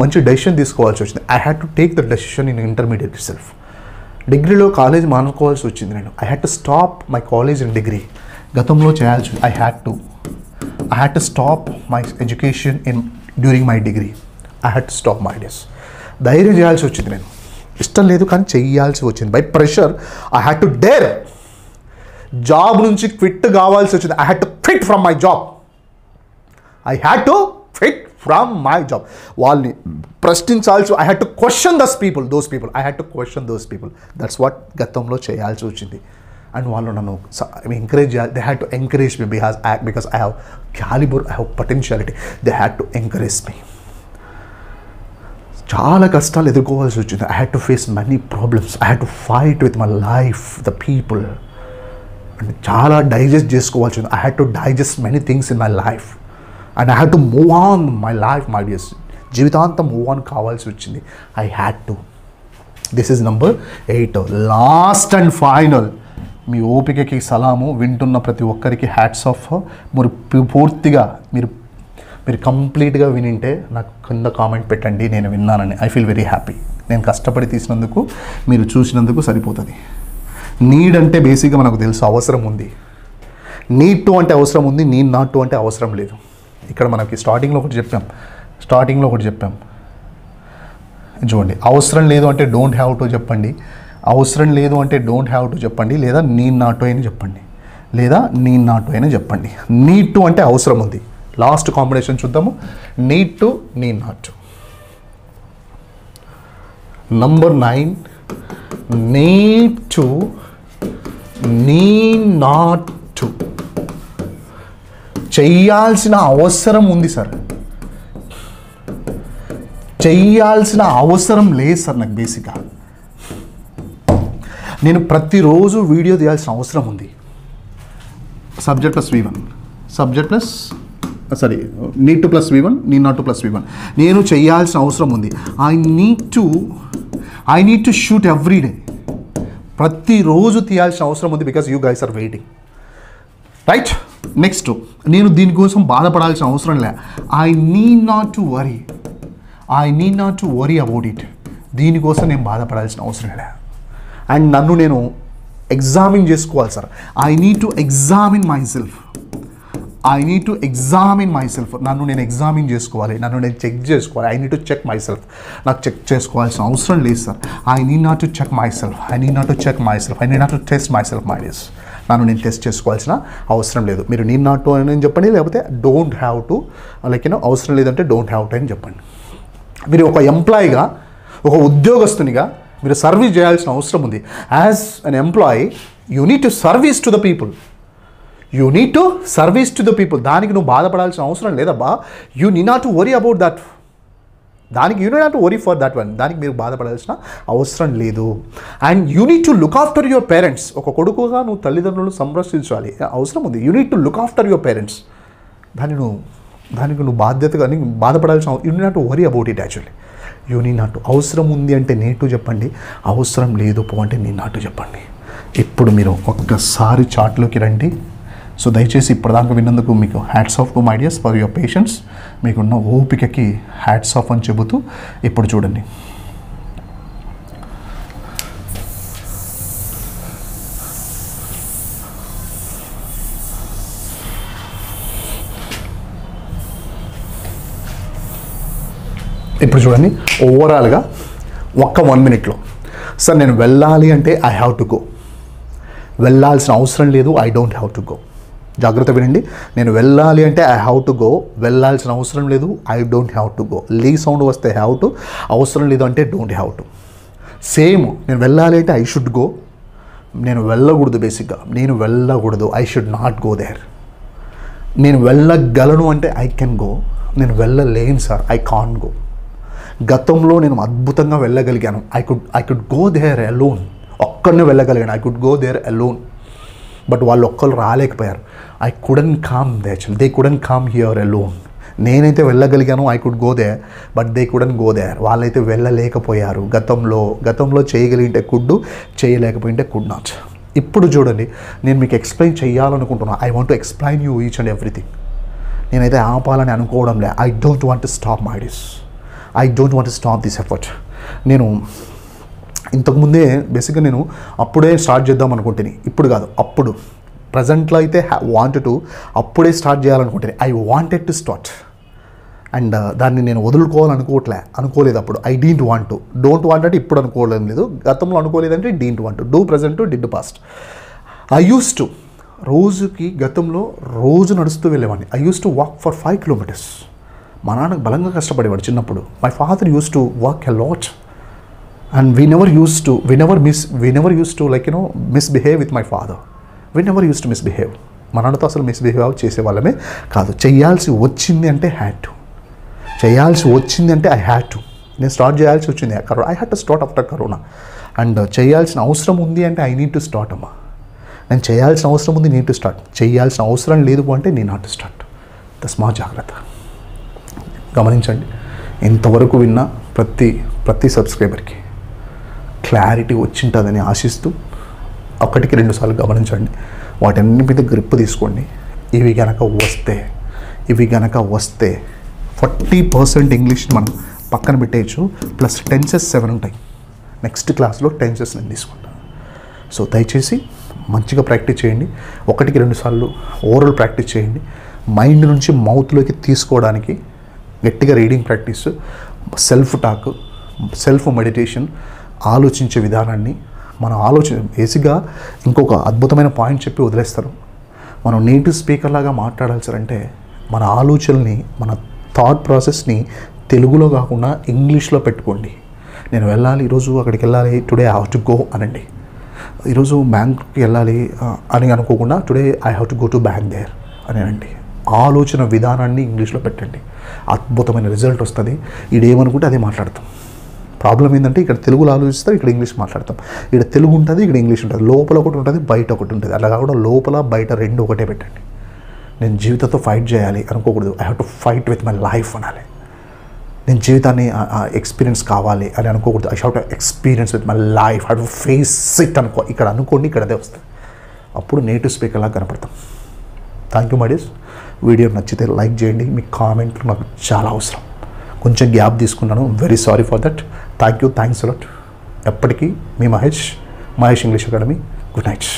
మంచి డెసిషన్ తీసుకోవాల్సి వచ్చింది. I had to take the decision in intermediate it self. డిగ్రీలో కాలేజ్ మానుకోవాల్సి వచ్చింది. నేను I had to stop my college in degree. గతంలో చేయాల్సి I had to stop my education during my degree. I had to stop my days. ధైర్యం చేయాల్సి వచ్చింది. నేను ఇష్టం లేదు కానీ చెయ్యాల్సి వచ్చింది. By pressure I had to dare. Job నుంచి క్విట్ కావాల్సి వచ్చింది. I had to quit from my job. వాళ్ళని ప్రశ్నించాల్సి. I had to question those people. That's what గతంలో చేయాల్సి వచ్చింది. అండ్ వాళ్ళు నన్ను ఎంకరేజ్ చేయాలి. They had to encourage me because I have calibre, I have potentiality. They had to encourage me. చాలా కష్టాలు ఎదుర్కోవాల్సి వచ్చింది. I had to face many problems. I had to fight with my life, the people. And చాలా digest చేసుకోవాల్సి ఉంది. I had to digest many things in my life. And I had to move on my life, my dears. జీవితాంతం move on కావాల్సి వచ్చింది. I had to. This is number 8. Last and final. మీ ఓపికకి సలాము. వింటున్న ప్రతి ఒక్కరికి హ్యాట్స్ ఆఫ్. మీరు పూర్తిగా మీరు కంప్లీట్గా వినింటే నాకు కింద కామెంట్ పెట్టండి, నేను విన్నానని. I feel very happy. నేను కష్టపడి తీసినందుకు, మీరు చూసినందుకు సరిపోతుంది. నీడ్ అంటే బేసిక్గా మనకు తెలుసు, అవసరం ఉంది. నీడ్ టు అంటే అవసరం ఉంది, నీడ్ నాట్ టు అంటే అవసరం లేదు. ఇక్కడ మనకి స్టార్టింగ్లో ఒకటి చెప్పాం. చూడండి, అవసరం లేదు అంటే డోంట్ హ్యావ్ టు చెప్పండి. అవసరం లేదు అంటే డోంట్ హ్యావ్ టు చెప్పండి, లేదా నీడ్ నాట్ టు అయినా చెప్పండి, నీడ్ టు అంటే అవసరం ఉంది. లాస్ట్ కాంబినేషన్ చూద్దాము. Need to, need not to. Number 9, need to, need not to. చెయ్యాల్సిన అవసరం ఉంది సార్, చెయ్యాల్సిన అవసరం లేదు సార్. నాకు బేసిక్గా నేను ప్రతిరోజు వీడియో తీయాల్సిన అవసరం ఉంది. Subject plus V1, need to plus V1, need not to plus V1. నేను చేయాల్సిన అవసరం ఉంది. I need to shoot every day. ప్రతిరోజు తీయాల్సిన అవసరం ఉంది, because you guys are waiting, right? Next, నేను దీనికోసం బాధపడాల్సిన అవసరం లే. I need not to worry about it. దీనికోసం నేను బాధపడాల్సిన అవసరం లే. అండ్ నన్ను నేను ఎగ్జామిన్ చేసుకోవాలి సార్. I need to examine myself. నన్ను నేను ఎగ్జామిన్ చేసుకోవాలి, నన్ను నేను చెక్ చేసుకోవాలి. I need to check myself. నాకు చెక్ చేసుకోవాల్సిన అవసరం లేదు sir. I need not to check myself. I need not to test myself. My dears, నన్ను నేను టెస్ట్ చేసుకోవాల్సిన అవసరం లేదు. మీరు నీడ్ నాట్ టు అని చెప్పండి, లేకపోతే డోంట్ హ్యావ్ టు, లైక్ అవసరం లేదంటే డోంట్ హ్యావ్ టు అని చెప్పండి. మీరు ఒక ఎంప్లాయీగా, ఒక ఉద్యోగస్తునిగా మీరు సర్వీస్ చేయాల్సిన అవసరం ఉంది. As an employee you need to service to the people. దానికి నువ్వు బాధపడాల్సిన అవసరం లేదబ్బా. You need not to worry about that. దానికి you need not to worry for that one. దానికి మీరు బాధపడాల్సిన అవసరం లేదు. And you need to look after your parents. ఒక కొడుకుగా నువ్వు తల్లిదండ్రులను సంరక్షించాలి, అవసరం ఉంది. You need to look after your parents. దానికి నువ్వు బాధ్యతగా బాధపడాల్సిన, you need not to worry about it. Actually you need not to. అవసరం ఉంది అంటే నేటు చెప్పండి, అవసరం లేదు పో అంటే నీ నాటు చెప్పండి. ఇప్పుడు మీరు ఒక్కసారి చార్ట్లోకి రండి. సో దయచేసి ఇప్పటిదాకా విన్నందుకు మీకు hats off to my dears for your patience. మీకున్న ఓపికకి హ్యాట్స్ ఆఫ్ అని చెబుతూ ఇప్పుడు చూడండి. ఓవరాల్గా 1 మినిట్లో సార్ నేను వెళ్ళాలి అంటే ఐ హ్యావ్ టు గో. వెళ్ళాల్సిన అవసరం లేదు, I don't have to go. జాగ్రత్త వినండి. నేను వెళ్ళాలి అంటే ఐ హ్యావ్ టు గో. వెళ్ళాల్సిన అవసరం లేదు, I don't have to go. లీ సౌండ్ వస్తే హ్యావ్ టు, అవసరం లేదు అంటే డోంట్ హ్యావ్ టు. సేమ్, నేను వెళ్ళాలి అంటే ఐ షుడ్ గో. నేను వెళ్ళకూడదు, బేసిక్గా నేను వెళ్ళకూడదు. I should not go there. నేను వెళ్ళగలను అంటే ఐ కెన్ గో. నేను వెళ్ళలేను సార్, ఐ కాన్ గో. గతంలో నేను అద్భుతంగా వెళ్ళగలిగాను. I could go there alone. ఒక్కడినే వెళ్ళగలిగాను. I could go there alone. But వాళ్ళు ఒక్కరు రాలేకపోయారు. I couldn't come they. They couldn't come here alone. నేనైతే వెళ్ళగలిగాను, I could go there, but they couldn't go there. వాళ్ళైతే వెళ్ళలేకపోయారు. గతంలో చేయగలిగితే కుడ్, చేయలేకపోయింటే కుడ్ నాట్. ఇప్పుడు చూడండి, నేను మీకు ఎక్స్ప్లెయిన్ చేయాలనుకుంటున్నాను. I want to explain you each and everything. నేనైతే ఆపాలని అనుకోవడం లే. I don't want to stop my this. I don't want to stop this effort. నేను ఇంతకుముందే బేసిక్గా నేను అప్పుడే స్టార్ట్ చేద్దాం అనుకుంటున్నాను. ఇప్పుడు కాదు, అప్పుడు ప్రజెంట్లో అయితే వాంటెడ్ టు, అప్పుడే స్టార్ట్ చేయాలనుకుంటున్నాను. I wanted to start. And దాన్ని నేను అనుకోలేదు అప్పుడు. I didn't want to. Don't want అంటే ఇప్పుడు అనుకోవడం లేదు. గతంలో అనుకోలేదంటే didn't want to. Do present to, did past. I use to గతంలో రోజు నడుస్తూ వెళ్ళేవాడిని. I use to walk for 5 kilometers. మా నాన్న బలంగా కష్టపడేవాడు చిన్నప్పుడు. My father use to walk a lot. And we never used to like misbehave with my father. We never used to misbehave. మా నాన్నతో అసలు మిస్బిహేవ్ చేసేవాళ్ళమే కాదు. చేయాల్సి వచ్చింది అంటే ఐ హ్యాడ్ టు. నేను స్టార్ట్ చేయాల్సి వచ్చింది. I had to start after corona. And చేయాల్సిన అవసరం ఉంది అంటే ఐ నీడ్ టు స్టార్ట్ అమ్మా. నేను చేయాల్సిన అవసరం ఉంది, నీడ్ టు స్టార్ట్. చేయాల్సిన అవసరం లేదు అంటే నీ నాట్ టు స్టార్ట్. తస్మా జాగ్రత్త. గమనించండి, ఇంతవరకు విన్న ప్రతి సబ్స్క్రైబర్కి క్లారిటీ వచ్చింటుందని ఆశిస్తూ 1-2 సార్లు గమనించండి. వాటన్ని మీద గ్రిప్ తీసుకోండి. ఇవి గనక వస్తే 40% ఇంగ్లీష్ మనం పక్కన పెట్టేయచ్చు. ప్లస్ టెన్సెస్ 7 ఉంటాయి. నెక్స్ట్ క్లాస్లో టెన్సెస్ నేను తీసుకుంటాను. సో దయచేసి మంచిగా ప్రాక్టీస్ చేయండి. 1-2 సార్లు ఓరల్ ప్రాక్టీస్ చేయండి. మైండ్ నుంచి మౌత్లోకి తీసుకోవడానికి గట్టిగా reading practice, self talk, self meditation, ఆలోచించే విధానాన్ని బేసిక్గా ఇంకొక అద్భుతమైన పాయింట్ చెప్పి వదిలేస్తారు. మనం నేటివ్ స్పీకర్ లాగా మాట్లాడాల్సారంటే మన ఆలోచనల్ని, మన థాట్ ప్రాసెస్ని తెలుగులో కాకుండా ఇంగ్లీష్లో పెట్టుకోండి. నేను వెళ్ళాలి, ఈరోజు అక్కడికి వెళ్ళాలి, today I have to go అనండి. ఈరోజు బ్యాంక్కి వెళ్ళాలి అని అనుకోకుండా today I have to go to bank there అని అనండి. ఆలోచన విధానాన్ని ఇంగ్లీష్లో పెట్టండి. అద్భుతమైన రిజల్ట్ వస్తుంది. ఇదేమనుకుంటే అదే మాట్లాడతాం. ప్రాబ్లం ఏంటంటే ఇక్కడ తెలుగులో ఆలోచిస్తాం, ఇక్కడ ఇంగ్లీష్ మాట్లాడతాం. ఇక్కడ తెలుగు ఉంటుంది, ఇక్కడ ఇంగ్లీష్ ఉంటుంది. లోపల ఒకటి ఉంటుంది, బయట ఒకటి ఉంటుంది. అలా కాకుండా లోపల బయట 2 ఒకటే పెట్టండి. నేను జీవితంతో ఫైట్ చేయాలి అనుకోకూడదు. I have to fight with my life అనాలి. నేను జీవితాన్ని ఎక్స్పీరియన్స్ కావాలి అని అనుకోకూడదు. I should experience with my life, how to face it అనుకో. ఇక్కడ అనుకోండి, ఇక్కడ అదే వస్తుంది. అప్పుడు నేటివ్ స్పీకర్లా కనపడతాం. Thank you my dears. Video నచ్చితే లైక్ చేయండి. మీ కామెంట్లు నాకు చాలా అవసరం. కొంచెం గ్యాప్ తీసుకున్నాను, very sorry for that. Thank you, thanks a lot. ఎప్పటికీ మీ Mahesh English academy. Good night.